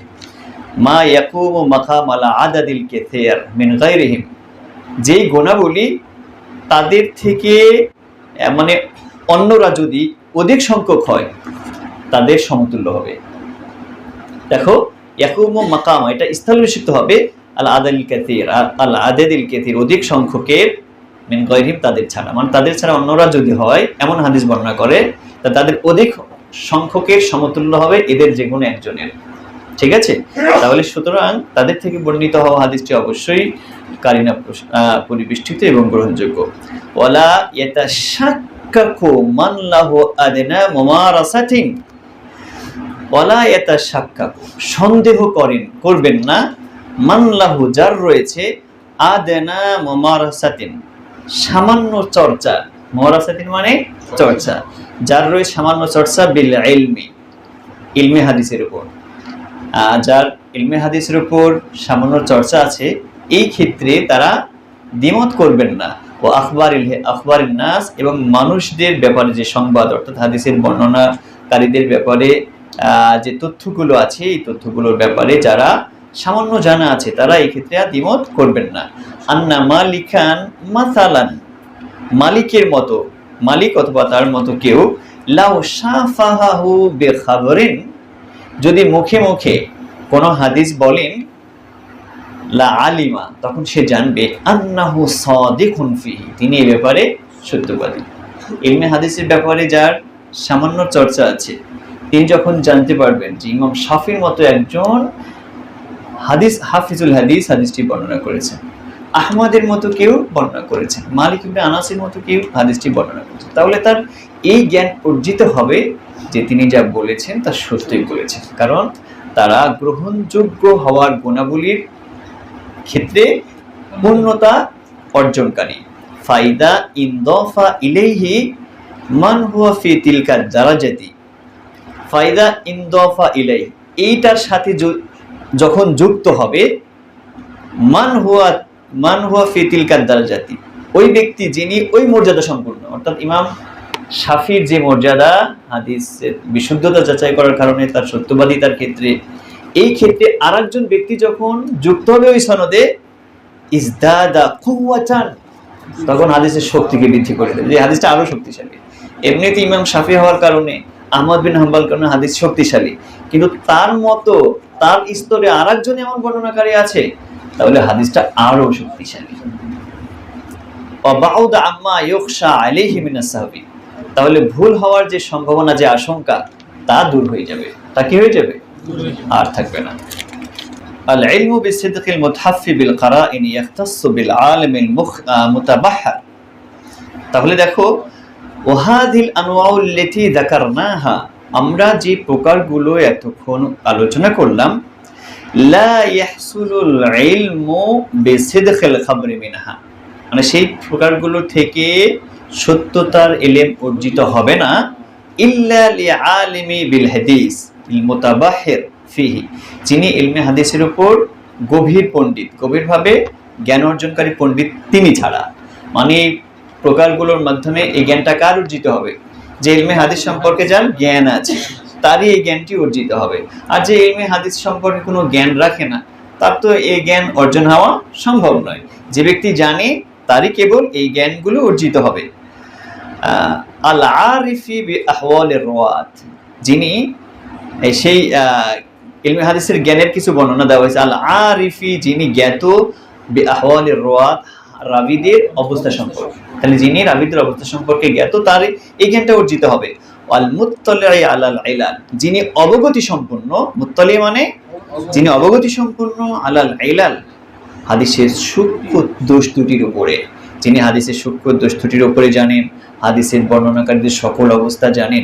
মা ইয়াকুমু মাকাম আলা আদাদিল কাসীর মিন গায়রিহিম, যেই গুণাবলী তাদের থেকে মানে অন্যরা যদি অধিক সংখ্যক হয় তাদের সমতুল্য হবে। দেখো ইয়াকুমু মাকাম, এটা স্থল বিশিষ্ট হবে আল আদাদিল কাসীর, আল আদাদিল কাসীর, অধিক সংখ্যকের, মিন গায়রিহিম, তাদের ছাড়া, মানে তাদের ছাড়া অন্যরা যদি হয় এমন হাদিস বর্ণনা করে, তা তাদের অধিক সংখ্যকের সমতুল্য হবে এদের যে কোনো একজনের। ঠিক আছে? তাহলে সুতরাং তাদের থেকে বর্ণিত হওয়া হাদিসটি অবশ্যই কারিনা পরিবেষ্টিত এবং গ্রহণযোগ্য। ওয়ালা ইয়াতাশাক্কাকু মান লাহু আদনা মুমারাসাতিন, ওয়ালা ইয়াতাশাক্কাকু, সন্দেহ করবেন না, মান লাহু, যার রয়েছে, আদনা মুমারাসাতিন, সামান্য চর্চা, মুমারাসাতিন মানে চর্চা, যার রয়েছে সামান্য চর্চা, বিল ইলমি, ইলমে হাদিসের উপর, যার ইলমে হাদিসের উপর সামান্য চর্চা আছে, এই ক্ষেত্রে তারা দ্বিমত করবেন না। ও আখবারিন নাস, এবং মানুষদের ব্যাপারে যে সংবাদ, অর্থাৎ হাদিসের বর্ণনাকারীদের ব্যাপারে যে তথ্যগুলো আছে, এই তথ্যগুলোর ব্যাপারে যারা সামান্য জানা আছে তারা এই ক্ষেত্রে দ্বিমত করবেন না। আন্না মালিকান মাসালান, মালিকের মতো, মালিক অথবা তার মতো কেউ, লাউ শাফাহাহু বিখাবরিন, যদি মুখে মুখে কোনো হাদিস বলেন, লা আলিমা, তখন সে জানবে, আন্নাহু সাদিকুন ফিহি, তিনি এই ব্যাপারে সত্যবাদী। ইলমে হাদিসের ব্যাপারে যার সামান্য চর্চা আছে, তিনি যখন জানতে পারবেন যে ইমাম শাফির মতো একজন হাফিজুল হাদিস হাদিসটি বর্ণনা করেছেন, আহমদের মতো কেউ বর্ণনা করেছেন, মালিক ইবনে আনাসের মতো কেউ হাদিসটি বর্ণনা করেছেন, তাহলে তার এই জ্ঞান অর্জিত হবে যে তিনি যা বলেছেন তা সত্যই বলেছেন, কারণ তারা গ্রহণযোগ্য হওয়ার গুণাবলীর ক্ষেত্রে পূর্ণতা অর্জনকারী। ফাইদা ইনদাফা ইলাইহি মান হুয়া ফি তিলকা দারাজাতি, ফাইদা ইনদাফা ইলাইহি, এইটার সাথে যখন যুক্ত হবে, মান হুয়া ফি তিলকা দারাজাতি, ওই ব্যক্তি যিনি ওই মর্যাদা সম্পূর্ণ, অর্থাৎ ইমাম শাফির যে মর্যাদা হাদিসের বিশুদ্ধতা যাচাই করার কারণে তার সত্যবাদিতার ক্ষেত্রে, এই ক্ষেত্রে আরেকজন ব্যক্তি যখন যুক্ত হবে ওই সনদে, ইজদাদা কুওয়াতান, তখন হাদিসের শক্তিকে বৃদ্ধি করে দেবে, যে হাদিসটা আরো শক্তিশালী। এমনিতে ইমাম শাফি হওয়ার কারণে, আহমদ বিন হাম্বল কারণে হাদিস শক্তিশালী, কিন্তু তার মতো তার স্তরে আরেকজন এমন বর্ণনাকারী আছে, তাহলে হাদিসটা আরো শক্তিশালী। ওয়া বাউদা আম্মা ইউখশা আলাইহি মিনাস সাহবি, তাহলে ভুল হওয়ার যে সম্ভাবনা, যে আশঙ্কা, তা দূর হয়ে যাবে, তা কি হয়ে যাবে? আর থাকবে না। আল ইলমু বিসিদকিল মুতাহাফফি বিল কারাইন ইয়াখতাসসু বিল আলিমিল মুতাবাহহার, তাহলে দেখো, ওয়াহাদিল আনওয়াউল্লাতী যাকারনাহা, আমরা যে প্রকারগুলো এতক্ষণ আলোচনা করলাম, লা ইয়াহসুলুল ইলমু বিসিদকিল খাবরি মিনহা, মানে সেই প্রকারগুলো থেকে সত্যতার ইলম অর্জিত হবে না, ইল্লা লিআলিমি বিল হাদিস ইল মুতাবাহহির ফিহি, যিনি ইলমে হাদিসের উপর গভীর পণ্ডিত, গভীরভাবে জ্ঞান অর্জনকারী পণ্ডিত, তিনি ছাড়া। মানে প্রকারগুলোর মাধ্যমে এই জ্ঞানটা কার অর্জিত হবে? যে ইলমে হাদিস সম্পর্কে যার জ্ঞান আছে তারই এই জ্ঞানটি অর্জিত হবে। আর যে ইলমে হাদিস সম্পর্কে কোনো জ্ঞান রাখে না, তার তো এই জ্ঞান অর্জন হওয়া সম্ভব নয়। যে ব্যক্তি জানে তারই কেবল এই জ্ঞানগুলো অর্জিত হবে। আল আরিফি বি আহওয়ালির রাওয়াত, যিনি সেই ইলমে হাদিসের জ্ঞানের কিছু বর্ণনা দেওয়া হয়েছে। আল আরিফি, যিনি জ্ঞাত, বি আহওয়ালির রাওয়াত, রাবীদের অবস্থা সম্পর্কে, তাহলে যিনি রাবীদের অবস্থা সম্পর্কে জ্ঞাত, তার এই জ্ঞানটা অর্জিত হবে। ওয়াল মুত্তালি আলাল ইলাল, যিনি অবগতি সম্পন্ন, মুত্তালি মানে যিনি অবগতি সম্পন্ন, আলাল ইলাল, হাদিসের সূক্ষ্ম দোষ ত্রুটির উপরে। যিনি হাদিসের সূক্ষ্ম দোষ ত্রুটির উপরে জানেন, হাদিসের বর্ণনাকারীদের সকল অবস্থা জানেন,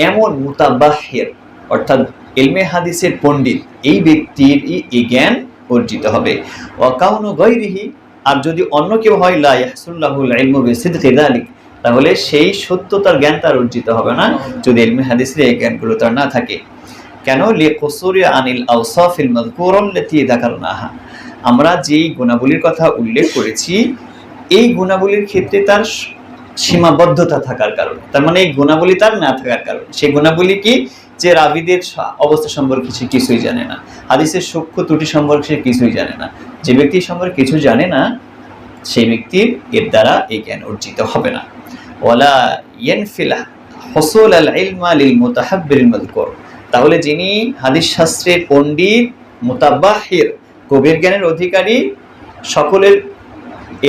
এমন মুতাবাহির অর্থাৎ ইলমে হাদিসের পণ্ডিত, এই ব্যক্তির এই জ্ঞান অর্জিত হবে। ওয়া কাউনু গায়রিহি, আর যদি অন্য কেউ হয়, লা ইয়াহসুল্লাহুল ইলমু বিসিদকি যালিক, তাহলে সেই সত্যতার জ্ঞান তার অর্জিত হবে না যদি ইলমে হাদিসের এই জ্ঞানগুলো তার না থাকে। কেন? লিকুসুরি আনিল আওসাফিল মাযকুরাল্লাতী যাকারনাহা, আমরা যেই গুণাবলীর কথা উল্লেখ করেছি এই গুণাবলীর ক্ষেত্রে তার সীমাবদ্ধতা থাকার কারণে, তার মানে এই গুণাবলী তার না থাকার কারণে। সেই গুণাবলী কি? যে রাবীদের অবস্থা সম্পর্কে সে কিছুই জানে না, হাদিসের সূক্ষ্ম ত্রুটি সম্পর্কে সে কিছুই জানে না। যে ব্যক্তি সম্পর্কে কিছু জানে না সেই ব্যক্তির এর দ্বারা এই জ্ঞান অর্জিত হবে না। ওয়ালা ইয়ানফিল হুসুল আল ইলমা লিল মুতাহাব্বিরিল মাযকুর, তাহলে যিনি হাদিস শাস্ত্রের পণ্ডিত, মুতাবাহির, গভীর জ্ঞানের অধিকারী, সকলের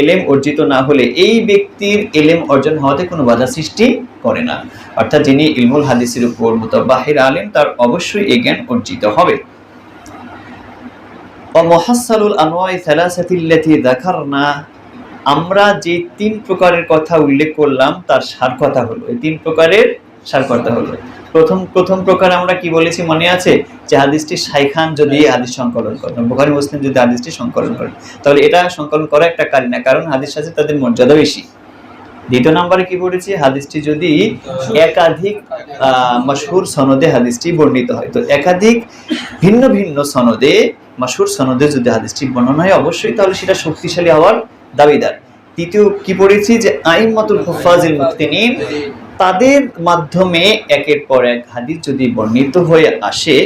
এলেম অর্জিত না হলে এই ব্যক্তির এলেম অর্জন হওয়াতে কোনো বাধা সৃষ্টি করে না। অর্থাৎ যিনি ইলমুল হাদিসের উপর মুতাবাহির আলেম, তার অবশ্যই এই জ্ঞান অর্জিত হবে। ওয়া মুহাসসালুল আনওয়াই সালাসাতিল্লাতী যাকারনা, আমরা যে তিন প্রকারের কথা উল্লেখ করলাম তার সার কথা হলো, এই তিন প্রকারের সার কথা হলো। প্রথম প্রকার আমরা কি বলেছি মনে আছে? যে হাদিসটি শাইখান যদি হাদিস সংকলন করেন, বুখারী মুসলিম যদি হাদিসটি সংকলন করেন, তাহলে এটা সংকলন করা একটা কারিনা, কারণ হাদিস সাথে তাদের মর্যাদা বেশি। দ্বিতীয় নম্বরে কি বলেছি? হাদিসটি যদি একাধিক মাশহুর সনদে হাদিসটি বর্ণিত হয়, তো একাধিক ভিন্ন ভিন্ন সনদে, মাশহুর সনদে যদি হাদিসটি বর্ণনা হয় অবশ্যই তাহলে সেটা শক্তিশালী হওয়ার দাবিদার। তৃতীয় কি পড়েছি? যে আইম্মাতুল হুফাজিল মুতকিনিন, তাদের মাধ্যমে একের পর এক হাদিস যদি বর্ণিত হয়ে আসে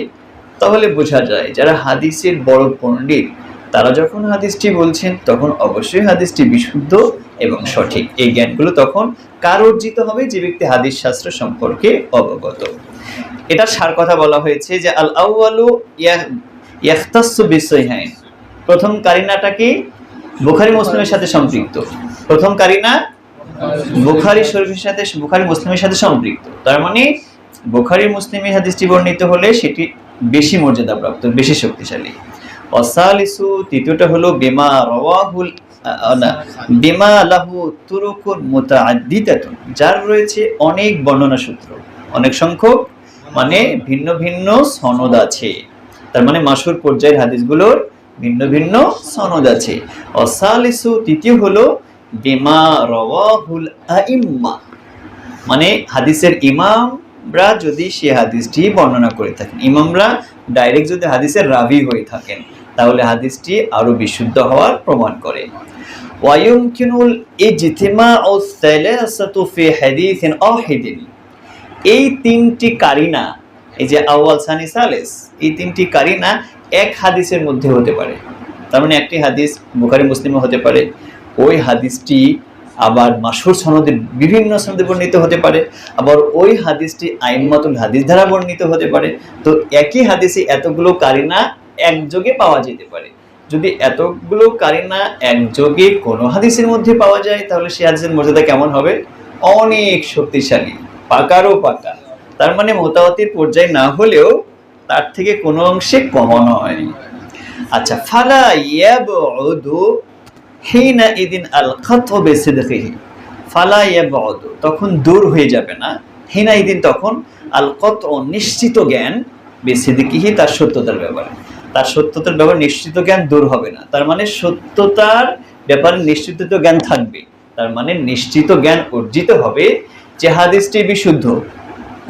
তাহলে বোঝা যায় যারা হাদিসের বড় পণ্ডিত, তারা যখন হাদিসটি বলছেন তখন অবশ্যই হাদিসটি বিশুদ্ধ এবং সঠিক। এই জ্ঞানগুলো তখন কার অর্জিত হবে? যে ব্যক্তি হাদিস শাস্ত্র সম্পর্কে অবগত। এটা সার কথা বলা হয়েছে যে আল আউয়ালু ইয়াখতাসসু বিসহিহাইন, প্রথম কারিনাটা কি? বুখারী মুসলিমের সাথে সম্পৃক্ত। প্রথম কারিনা বুখারী শরীফের সাথে, বুখারী মুসলিমের সাথে সম্পৃক্ত, তার মানে বুখারী মুসলিমে হাদিসটি বর্ণিত হলে সেটি বেশি মর্যাদাপ্রাপ্ত, বেশি শক্তিশালী। ওয়াসালিসু, তৃতীয়টা হলো বিমা রাওয়াহুল বিমা লাহু তুরুকুন মুতাআদ্দিদাতুন, যার রয়েছে অনেক বর্ণনা সূত্র, অনেক সংখ্যক মানে ভিন্ন ভিন্ন সনদ আছে, তার মানে মাশহুর পর্যায়ের হাদিসগুলোর ভিন্ন ভিন্ন সনদ আছে। ওয়াসালিসু, তৃতীয় হলো বিমা রাওয়াহুল আইম্মা, মানে হাদিসের ইমামরা যদি সে হাদিসটি বর্ণনা করে থাকেন, ইমামরা ডাইরেক্ট যদি হাদিসের রাবি হয়ে থাকেন তাহলে হাদিসটি আরো বিশুদ্ধ হওয়ার প্রমাণ করে। ওয়ায়ুমকিনুল ইজতিমাউ সালাসাতু ফি হাদিসিন ওয়াহিদিন, এই তিনটি কারিনা, এই যে আউয়াল সানি সালেস, এই তিনটি কারিনা এক হাদিসের মধ্যে হতে পারে। তার মানে একটি হাদিস বুখারী মুসলিমে হতে পারে, ওই হাদিসটি আবার মাশহুর সনদে, বিভিন্ন সনদে বর্ণিত হতে পারে, আবার ওই হাদিসটি আইম্মাতুল হাদিস দ্বারা বর্ণিত হতে পারে। তো একই হাদিসে এতগুলো কারিনা একযোগে পাওয়া যেতে পারে। যদি এতগুলো কারিনা একযোগে কোনো হাদিসের মধ্যে পাওয়া যায় তাহলে সেই হাদিসের মর্যাদা কেমন হবে? অনেক শক্তিশালী, পাকারও পাকা। তার মানে মুতাওয়াতির পর্যায়ে না হলেও তার থেকে কোনো অংশে কম নয়। আচ্ছা, ফালা ইয়াবউদু হিনা ইদিন আল খাতু বিসিদকিহি, ফালা ইয়াবউদু, তখন দূর হয়ে যাবে না, হিনা ইদিন, তখন আল খাতু, নিশ্চিত জ্ঞান, বিসিদকিহি, তার সত্যতার ব্যাপারে, তার সত্যতার ব্যাপারে নিশ্চিত জ্ঞান দূর হবে না। তার মানে সত্যতার ব্যাপারে নিশ্চিত জ্ঞান থাকবে, তার মানে নিশ্চিত জ্ঞান অর্জিত হবে যে হাদিসটি বিশুদ্ধ,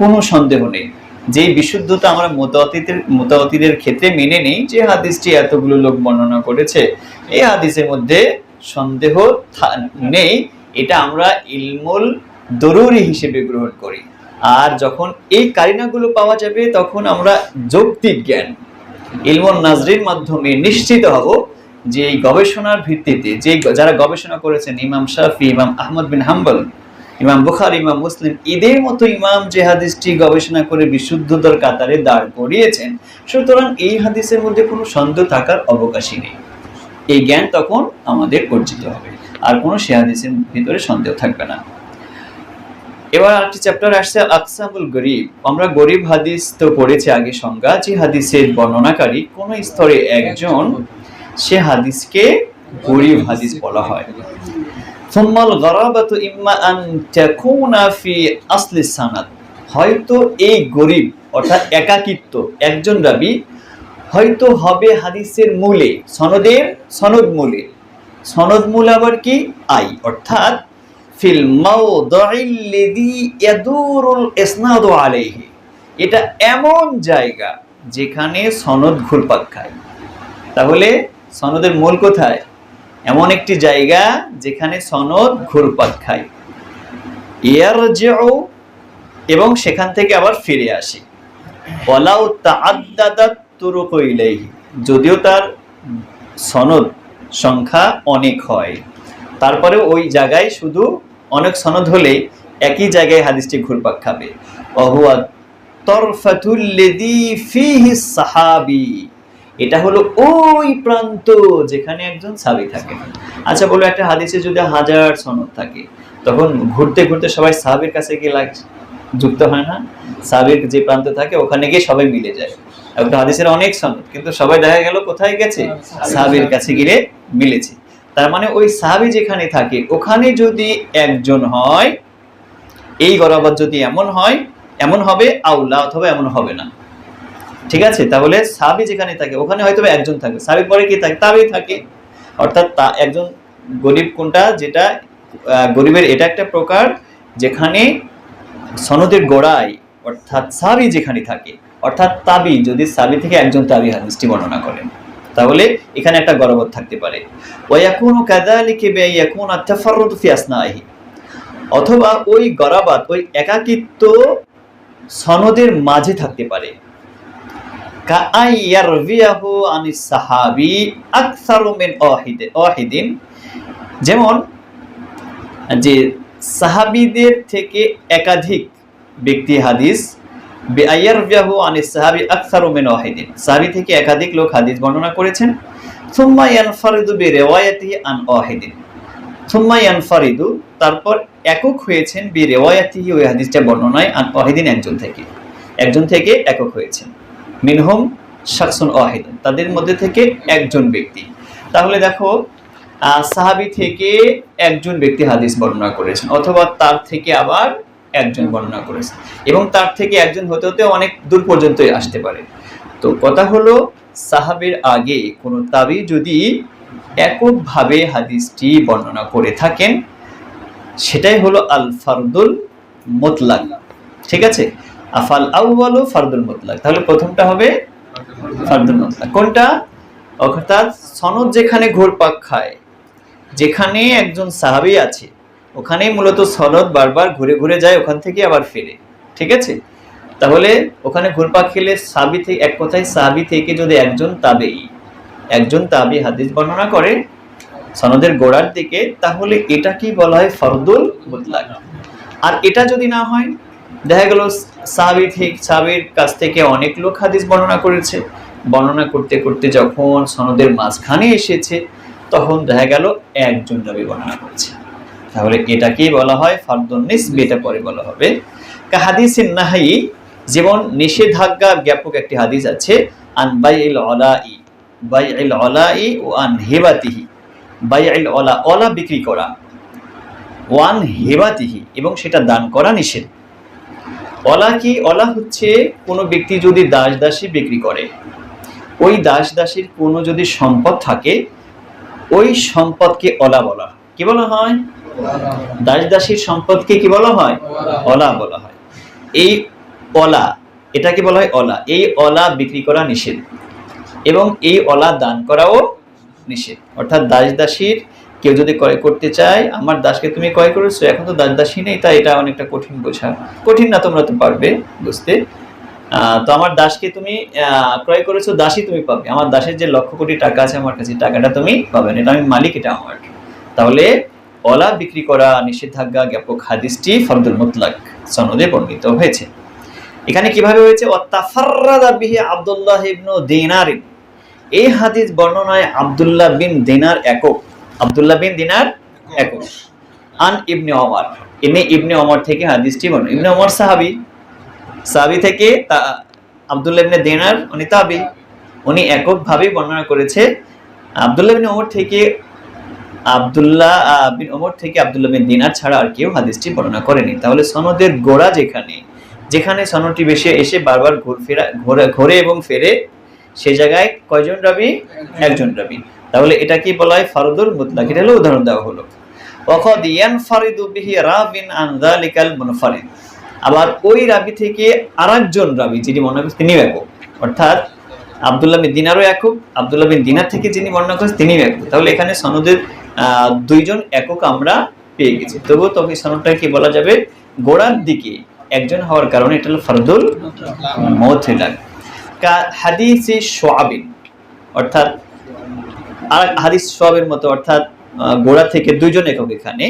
কোনো সন্দেহ নেই। যেই বিশুদ্ধতা আমরা মুতাওয়াতিরের ক্ষেত্রে মেনে নেই, যে হাদিসটি এতগুলো লোক বর্ণনা করেছে, এই হাদিসের মধ্যে সন্দেহ নেই, এটা আমরা ইলমুল দরুরি হিসেবে গ্রহণ করি। আর যখন এই কারিনাগুলো পাওয়া যাবে তখন আমরা যৌক্তিক জ্ঞান, ইলমুন নাজরির মাধ্যমে নিশ্চিত হব যে এই গবেষণার ভিত্তিতে, যে যারা গবেষণা করেছেন, ইমাম শাফি, ইমাম আহমদ বিন হাম্বল, ইমাম বুখারী, ইমাম মুসলিম, এদের মতো ইমাম যে হাদিসটি গবেষণা করে বিশুদ্ধতার কাতারে দাঁড় করিয়েছেন, সুতরাং এই হাদিসের মধ্যে কোনো সন্দেহ থাকার অবকাশই নেই। এই জ্ঞান তখন আমাদের অর্জিত হবে, আর কোনো সে হাদিসের ভিতরে সন্দেহ থাকবে না। এবার আরেকটি চ্যাপ্টার আসছে আকসামুল গরিব। আমরা গরিব হাদিস তো পড়েছি আগে সংজ্ঞা, যে হাদিসের বর্ণনাকারী কোন স্তরে একজন, সে হাদিসকে গরীব হাদিস বলা হয়। সুম্মাল গরাবাতু ইম্মা আন তাকুনা ফি আসলি সানাদ, হয়তো এই গরীব অর্থাৎ একাকিত্ব একজন রাবী হয়তো হবে হাদিসের মূলে, সনদ মূলে। সনদ মূল আবার কি? আই, অর্থাৎ ফিল মাওদিল্লাযী ইয়াদুরুল ইসনাদু আলাইহি, এটা এমন জায়গা যেখানে সনদ ঘুরপাক খায়। তাহলে সনদের মূল কোথায়? এমন একটি জায়গা যেখানে সনদ ঘুরপাক খায়। ইয়ারজিউ, এবং সেখান থেকে আবার ফিরে আসে। ওয়ালাউ তাআদ্দাদাত তুরুকু ইলাইহি, যদিও তার সনদ সংখ্যা অনেক হয়, তারপরে ওই জায়গায় শুধু অনেক সনদ হলে একই জায়গায় হাদিসটি ঘুরপাক খাবে। ওয়াহুয়া তরফাতুল লাযী ফীহি সাহাবী, এটা হলো ওই প্রান্ত যেখানে একজন সাহাবী থাকে। আচ্ছা বলো, একটা হাদিসে যদি 1000 সনদ থাকে, তখন ঘুরতে ঘুরতে সবাই সাহাবীর কাছে গিয়ে যুক্ত হয় না? সাহাবীর যে প্রান্ত থাকে ওখানে গিয়ে সবাই মিলে যায়। একটা হাদিসের অনেক সনদ, কিন্তু সবাই দেখা গেল কোথায় গেছে? সাহাবীর কাছে গিয়ে মিলেছে। তার মানে ওই সাহাবী যেখানে থাকে ওখানে যদি একজন হয়, এই গরাবাত যদি এমন হয়, এমন হবে আউলা, অথবা এমন হবে না। ঠিক আছে? তাহলে সাহাবী যেখানে থাকে ওখানে হয়তো একজন থাকে, সাহাবীর পরে কি থাকে? তাবেঈ থাকে। অর্থাৎ একজন গরীব কোনটা, যেটা গরীবের এটা একটা প্রকার যেখানে সনদের গোড়ায় অর্থাৎ সাহাবী যেখানে থাকে, অর্থাৎ তাবি, যদি সাহাবী থেকে একজন তাবি হাদিসটি বর্ণনা করেন, তাহলে এখানে একটা গরাবাত থাকতে পারে। ওয়া ইয়াকুনু কাযালিকা বিয়াকুন আত-তাফাররুদ ফি আসনাইহি, অথবা ওই গরাবাত, ওই একাকিত্ব সনদের মাঝে থাকতে পারে। কাআইয়ারভিয়াহু আনিস সাহাবী আকসারু মিন ওয়াহিদিন, যেমন যে সাহাবীদের থেকে একাধিক ব্যক্তি হাদিস, বিআইয়ারভিয়াহু আনিস সাহাবী আকসারু মিন ওয়াহিদিন, সাহাবী থেকে একাধিক লোক হাদিস বর্ণনা করেছেন। সুম্মা ইয়ানফারিদু বিরিওয়ায়াতিহি আন ওয়াহিদিন, সুম্মা ইয়ানফারিদু, তারপর একক হয়েছেন বিরিওয়ায়াতিহি, ওই হাদিসটা বর্ণনায়, আন ওয়াহিদিন, একজন থেকে একক হয়েছেন। মিনহুম শাখসুন ওয়াহিদ, তাদের মধ্যে থেকে একজন ব্যক্তি। তাহলে দেখো, সাহাবী থেকে একজন ব্যক্তি হাদিস বর্ণনা করেছেন, অথবা তার থেকে আবার একজন বর্ণনা করেছেন, এবং তার থেকে একজন হতে হতে অনেক দূর পর্যন্ত আসতে পারে। তো কথা হলো, সাহাবীর আগে কোনো তাবী যদি এককভাবে হাদিসটি বর্ণনা করে থাকেন, সেটাই হলো আল ফারদুল মুতলাক। ঠিক আছে? আফাল আউয়ালু ফারদুল মুতলাক, তাহলে প্রথমটা হবে ফারদুল মুতলাক। কোনটা? অর্থাৎ সনদ যেখানে ঘুরপাক খায়, যেখানে একজন সাহাবী আছে, ওখানেই মূলত সনদ বারবার ঘুরে ঘুরে যায়, ওখান থেকে আবার ফিরে। ঠিক আছে? তাহলে ওখানে ঘুরপাক খেলে সাহাবী থেকে, এক কথায় সাহাবী থেকে যদি একজন তাবী হাদিস বর্ণনা করে সনদের গোড়ার দিকে, তাহলে এটা কি বলা হয়? ফারদুল মুতলাক। আর এটা যদি না হয়, দেখা গেল সাহাবীর কাছ থেকে অনেক লোক হাদিস বর্ণনা করেছে, বর্ণনা করতে করতে যখন সনদের মাঝখানে এসেছে, তখন দেখা গেল একজন রাবী বর্ণনা করেছে, তাহলে এটাকেই বলা হয় ফারদুন নিসবি। এটা পরে বলা হবে। কা হাদিসিন নাহয়ি, যেমন নিষেধাজ্ঞা জ্ঞাপক একটি হাদিস আছে, আন বাইইল উলাই ও আন হিবাতিহি, বাইইল ওলা বিক্রি করা, ওয়ান হিবাতিহি, এবং সেটা দান করা নিষেধ। ওলা কি? ওলা হচ্ছে কোনো ব্যক্তি যদি দাস দাসী বিক্রি করে, ওই দাস দাসীর কোনো যদি সম্পদ থাকে, ওই সম্পদকে ওলা বলা হয়। কি বলা হয়? দাস দাসীর সম্পদকে কি বলা হয়? ওলা বলা হয়। এই ওলা, এটাকে বলা হয় ওলা। এই ওলা বিক্রি করা নিষেধ, এবং এই ওলা দান করাও নিষেধ। অর্থাৎ দাস দাসীর কেউ যদি ক্রয় করতে চায়, আমার দাসকে তুমি ক্রয় করেছো, এখন তো দাস দাসী নেই, তাই এটা অনেকটা কঠিন বোঝা, কঠিন না, তোমরা তো পারবে বুঝতে। তো আমার দাসকে তুমি ক্রয় করেছো, দাসী তুমি পাবে, আমার দাসের যে লক্ষ কোটি টাকা আছে আমার কাছে, টাকাটা তুমি পাবে না, এটা আমি মালিক, এটা আমার। তাহলে ওলা বিক্রি করা নিষেধাজ্ঞা জ্ঞাপক হাদিসটি ফারদুল মুতলাক সনদে বর্ণিত হয়েছে। এখানে কিভাবে হয়েছে? ওয়াতাফাররাদা বিহি আব্দুল্লাহ ইবনে দিনার, এই হাদিস বর্ণনায় আব্দুল্লাহ বিন দিনার একক, আব্দুল্লাহ বিন দিনার একক। আন ইবনে ওমর, ইবনে ওমর থেকে হাদিসটি বর্ণনা। ইবনে ওমর সাহাবী থেকে, আব্দুল্লাহ ইবনে দিনার উনি তাবী, উনি এককভাবে বর্ণনা করেছে। আব্দুল্লাহ ইবনে ওমর থেকে আব্দুল্লাহ বিন ওমর থেকে আব্দুল্লাহ বিন দিনার ছাড়া আর কেউ হাদিসটি বর্ণনা করেনি। তাহলে সনদের গোড়া যেখানে সনদটি বেশি এসে বারবার ঘোরে এবং ফেরে, সে জায়গায় কয়জন রাবী? একজন রাবী। তাহলে এটা কি বলা হয়? ফারদুল মুতলাক। এটা হলো উদাহরণ দেওয়া হলো। ওয়াকাদ ইয়ানফারিদু বিহি রাবিন আন যালিকাল মুনফারিদ। আবার ওই রাবী থেকে আরেকজন রাবী যিনি বর্ণনা করেছেন তিনিও একক, অর্থাৎ আব্দুল্লাহ বিন দিনারও একক, আব্দুল্লাহ বিন দিনার থেকে যিনি বর্ণনা করেছেন তিনিও একক। তাহলে এখানে সনদের দুইজন একক আমরা পেয়ে গেছি। তবুও তবে সনদটা কি বলা যাবে? গোড়ার দিকে একজন হওয়ার কারণে এটা হলো ফারদুল মুতলাক। কা হাদিসে শুআবিন, অর্থাৎ আর হাদিস শুআবের মতো, অর্থাৎ গোড়া থেকে দুইজন একক। এখানে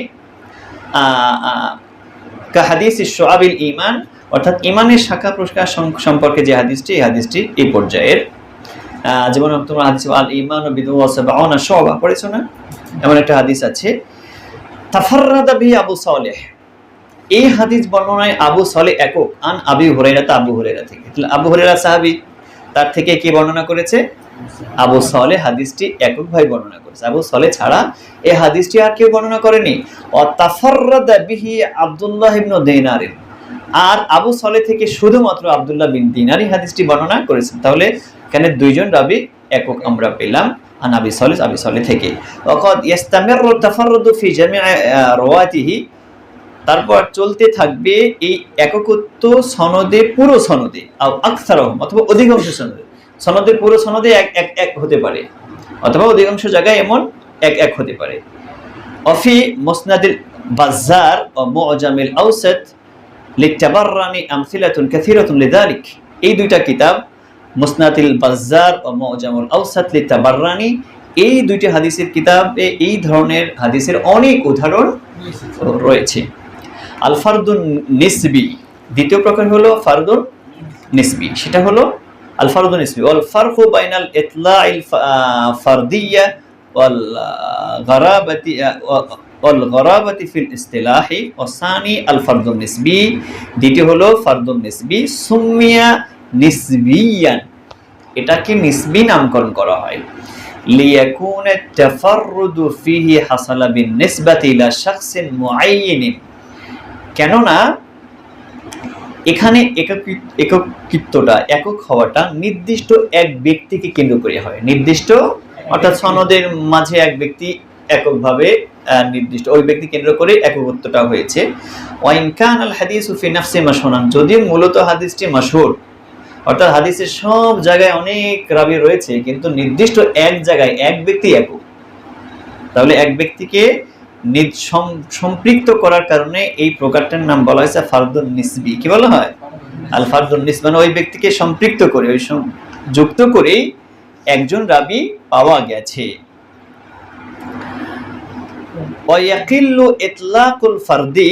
কা হাদিসে শুআবিল ঈমান, অর্থাৎ ঈমানের শাখা প্রশাখা সম্পর্কে যে হাদিসটি, এই হাদিসটি এই পর্যায়ের। যেমন তোমরা হাদিস আল ঈমান বিদউ ওয়া সাবউনা শুআবা পড়েছো না? এমন একটা হাদিস আছে, তাফাররাদা বিহি আবু সালেহ। এই হাদিস বর্ণনায় আবু সালেহ একক, আন আবি হুরায়রা, আবু হুরায়রা থেকে। আবু হুরায়রা সাহাবী, তার থেকে কি বর্ণনা করেছে? আবু সালেহ হাদিসটি একক ভাবে বর্ণনা করেছে। আবু সালেহ ছাড়া এই হাদিসটি আর কেউ বর্ণনা করেনি। ওয়া তাফাররাদা বিহি আব্দুল্লাহ ইবনে দিনার, আর আবু সালেহ থেকে শুধুমাত্র আব্দুল্লাহ বিন দিনার এই হাদিসটি বর্ণনা করেছেন। তাহলে এখানে দুইজন রাবী একক আমরা পেলাম আন আবি সালেহ থেকে। ওয়াকাদ ইস্তামিরু তাফাররুদু ফি জামি' রাওয়াতিহি, তারপর চলতে থাকবে এই এককত্ব সনদে, পুরো সনদে, আও আকসারহুম, অথবা অধিকাংশ সনদে। সনদের পুরো সনদে এক হতে পারে, অথবা অধিকাংশ জায়গায় এমন এক হতে পারে। অফি মুসনাদিল বাজ্জার ও মুআজামিল আওসাত লিতাবাররানি আমসিলাতুন কাসীরাতুন লিযালিক। এই দুইটা কিতাব, মুসনাদিল বাজ্জার ও মুআজামুল আওসাত লিতাবাররানি, এই দুইটি হাদিসের কিতাবে এই ধরনের হাদিসের অনেক উদাহরণ রয়েছে। আল ফারদুন নিসবি, দ্বিতীয় প্রকার হলো ফারদুন নিসবি। সেটা হলো আল ফারদুন নিসবি ওয়াল ফারকু বাইনাল ইতলাইল ফারদিয়্যা ওয়াল গারাবাতি ফিল ইসতিলাহি ওয়া সানি আল ফারদুন নিসবি। দ্বিতীয় হলো ফারদুন নিসবি, সুমিয়া নিসবিয়ান, এটাকে নিসবি নামকরণ করা হয়। লিয়াকুনা তাফাররুদু ফিহি হাসালা বিন নিসবাতি ইলা শাখসিন মুআয়্যানিন, কেননা এখানে একত্বটা, একক হওয়াটা নির্দিষ্ট এক ব্যক্তিকে কেন্দ্র করে হয়। নির্দিষ্ট অর্থাৎ সনদের মাঝে এক ব্যক্তি এককভাবে নির্দিষ্ট, ওই ব্যক্তি কেন্দ্র করে একত্বটা হয়েছে। ওয়াইন কানাল হাদিসু ফি নাফসি মাশহুরান, যদিও মূলত হাদিসটি মাশহুর, অর্থাৎ হাদিসের সব জায়গায় অনেক রাবী রয়েছে, কিন্তু নির্দিষ্ট এক জায়গায় এক ব্যক্তি একক। তাহলে এক ব্যক্তিকে সম্পৃক্ত করার কারণে এই প্রকারটার নাম বলা হয়েছে ফারদুন নিসবি। কি বলা হয়? আল ফারদুন নিসবি, মানে ওই ব্যক্তিকে সম্পৃক্ত করে, ওই যুক্ত করে একজন রাবী পাওয়া গেছে। ওয়া ইয়াকিল্লু ইতলাকুল ফারদি,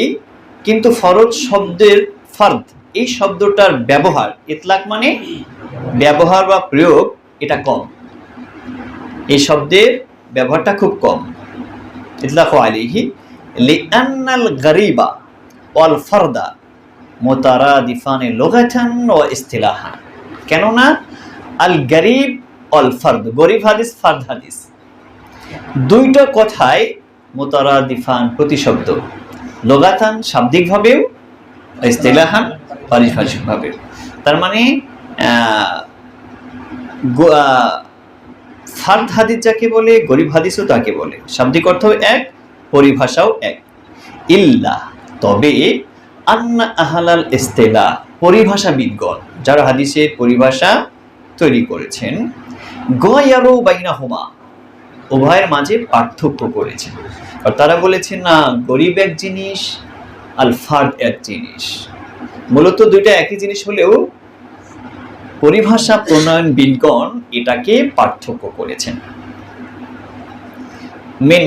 কিন্তু ফরদ শব্দের ফারদ, এই শব্দটার ব্যবহার, ইতলাক মানে ব্যবহার বা প্রয়োগ, এটা কম। এই শব্দের ব্যবহারটা খুব কম। ইতলাকু আলাইহি লিআন্নাল গরিবা ওয়াল ফারদা মুতারাদিফানি লুগাতান ওয়া ইসতিলাহান, কেননা আল গরিব ওয়াল ফারদ, গরিব হাদিস, ফারদ হাদিস, দুইটা কথাই মুতারাদিফান, প্রতিশব্দ, লুগাতান শাব্দিকভাবেও, ইসতিলাহান পারিভাষিকভাবেও। তার মানে ফারদ হাদিস যাকে বলে, গরিব হাদিসও তাকে বলে, শাব্দিক অর্থ এক, পরিভাষাও এক। ইল্লা, তবে আন্না আহলাল ইসতিলাহ, পরিভাষাবিদগণ যারা হাদিসের পরিভাষা তৈরি করেছেন, গয়ারু বাইনাহুমা, উভয়ের মাঝে পার্থক্য করেছেন। আর তারা বলেছেন না, গরিব এক জিনিস, আল ফারদ এক জিনিস। মূলত দুইটা একই জিনিস হলেও পরিভাষা প্রণয়নবিদগণ এটাকে পার্থক্য করেছেন। মিন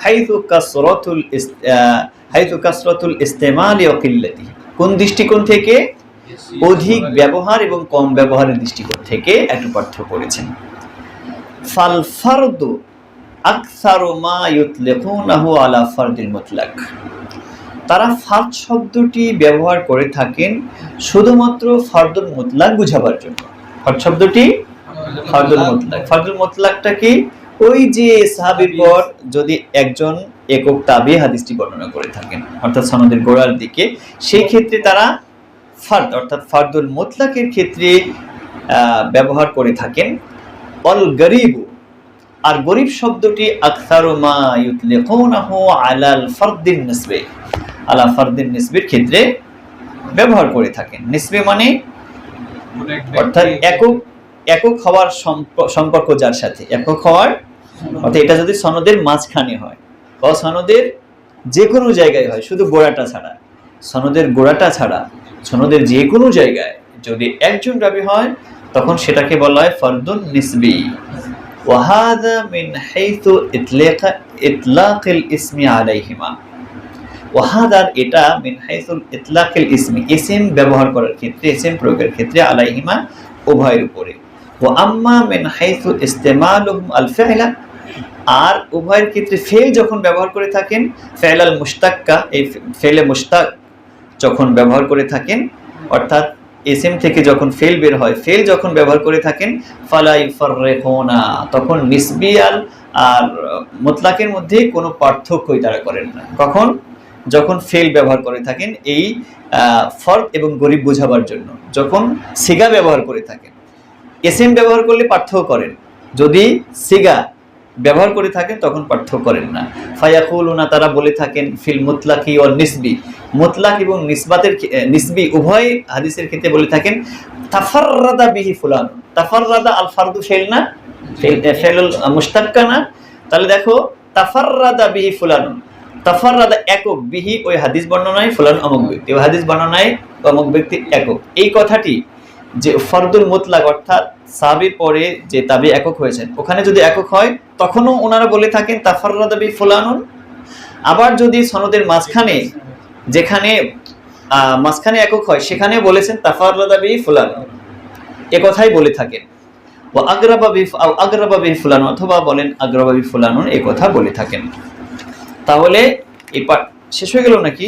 হাইথু কাসরাতুল ইস্তেমাল ওয়া কিল্লাতিহি, কোন দৃষ্টিকোণ থেকে? অধিক ব্যবহার এবং কম ব্যবহারের দৃষ্টিকোণ থেকে একটু পার্থক্য করেছেন। ফাল ফারদু আকসারু মা ইউতলিকুনাহু আলা ফারদিল মুতলাক, তারা ফারদ শব্দটি ব্যবহার করে থাকেন শুধুমাত্র ফারদুল মুতলাক বুঝাবার জন্য। ফারদ শব্দটি ফারদুল মুতলাক, ফারদুল মুতলাকটা কি? ওই যে সাহাবীর পর যদি একজন একক তাবি হাদিসটি বর্ণনা করে থাকেন অর্থাৎ সনদের গোড়ার দিকে, সেই ক্ষেত্রে তারা ফার্দ অর্থাৎ ফার্দুল মুতলাকের ক্ষেত্রে ব্যবহার করে থাকেন অল গরিব। আর গরিব শব্দটি আকসারু মা ইউতলিকুনাহু আলাল ফারদিন নিসবি, আলা ফারদিন নিসবির ক্ষেত্রে ব্যবহার করে থাকেন। নিসবি মানে অর্থাৎ একক হওয়ার সম্পর্ক যার সাথে, একক হওয়ার অর্থাৎ এটা যদি সনদের মাঝখানে হয় বা সনদের যে কোনো জায়গায় হয়, শুধু গোড়াটা ছাড়া, সনদের গোড়াটা ছাড়া সনদের যে কোনো জায়গায় যদি একজন রাবী হয় তখন সেটাকে বলা হয় ফারদুন নিসবি। ওয়াহাদা মিন হাইথু ইতলাকিল ইসমি আলাইহিমা, ওয়াহাদার এটা মিন হাইথুল ইতলাকিল ইসমি ইসম ব্যবহার করার ক্ষেত্রে, ইসম প্রয়োগের ক্ষেত্রে আলাইহিমা উভয়ের উপরে। ওয়া আম্মা মিন হাইথু ইস্তেমালুহুম আল ফি'লা, আর উভয়ের ক্ষেত্রে ফেল যখন ব্যবহার করে থাকেন, ফেল আল মুশতাক্কা, এই ফেলে মুশতাক যখন ব্যবহার করে থাকেন অর্থাৎ ইসম থেকে যখন ফেল বের হয়, ফেল যখন ব্যবহার করে থাকেন ফালা ইফাররিকুনা, তখন নিসবি আর মুতলাকের মধ্যে কোনো পার্থক্যই তারা করেন না। কখন? যখন ফেল ব্যবহার করে থাকেন এই ফরদ এবং গরিব বোঝাবার জন্য, যখন সিগা ব্যবহার করে থাকেন। ইসম ব্যবহার করলে পার্থক্য করেন, যদি সিগা ব্যবহার করে থাকেন তখন পার্থক্য করেন না। ফায়াকুলুনা, তারা বলে থাকেন ফিল মুতলাকি ওয়াল নিসবি, মুতলাক এবং নিসবাতের নিসবি উভয় হাদিসের ক্ষেত্রে বলে থাকেন তাফাররাদা বিহি ফুলান। তাফাররাদা আল ফারদু ফেল না, ফেলুল মুশতাক্কা না, তাহলে দেখো তাফাররাদা বিহি ফুলান, তাফাররাদা একক, বিহি ওই হাদিস বর্ণনায়, ফুলান অমুক ব্যক্তি, ওই হাদিস বর্ণনায় অমুক ব্যক্তি একক। এই কথাটি যে ফরদুল মুতলাক অর্থাৎ সাহাবীর পরে যে তাবি একক হয়েছেন ওখানে যদি একক হয় তখনও ওনারা বলে থাকেন তাফাররাদা বি ফুলানুন। আবার যদি সনদের মাঝখানে, যেখানে মাঝখানে একক হয় সেখানে বলেছেন তাফাররাদা বি ফুলানুন, এ কথাই বলে থাকেন। ও আগরাবা বি ফুলানুন, অথবা বলেন আগরাবা বি ফুলানুন, এ কথা বলে থাকেন। তাহলে এই পাঠ শেষ হয়ে গেল নাকি?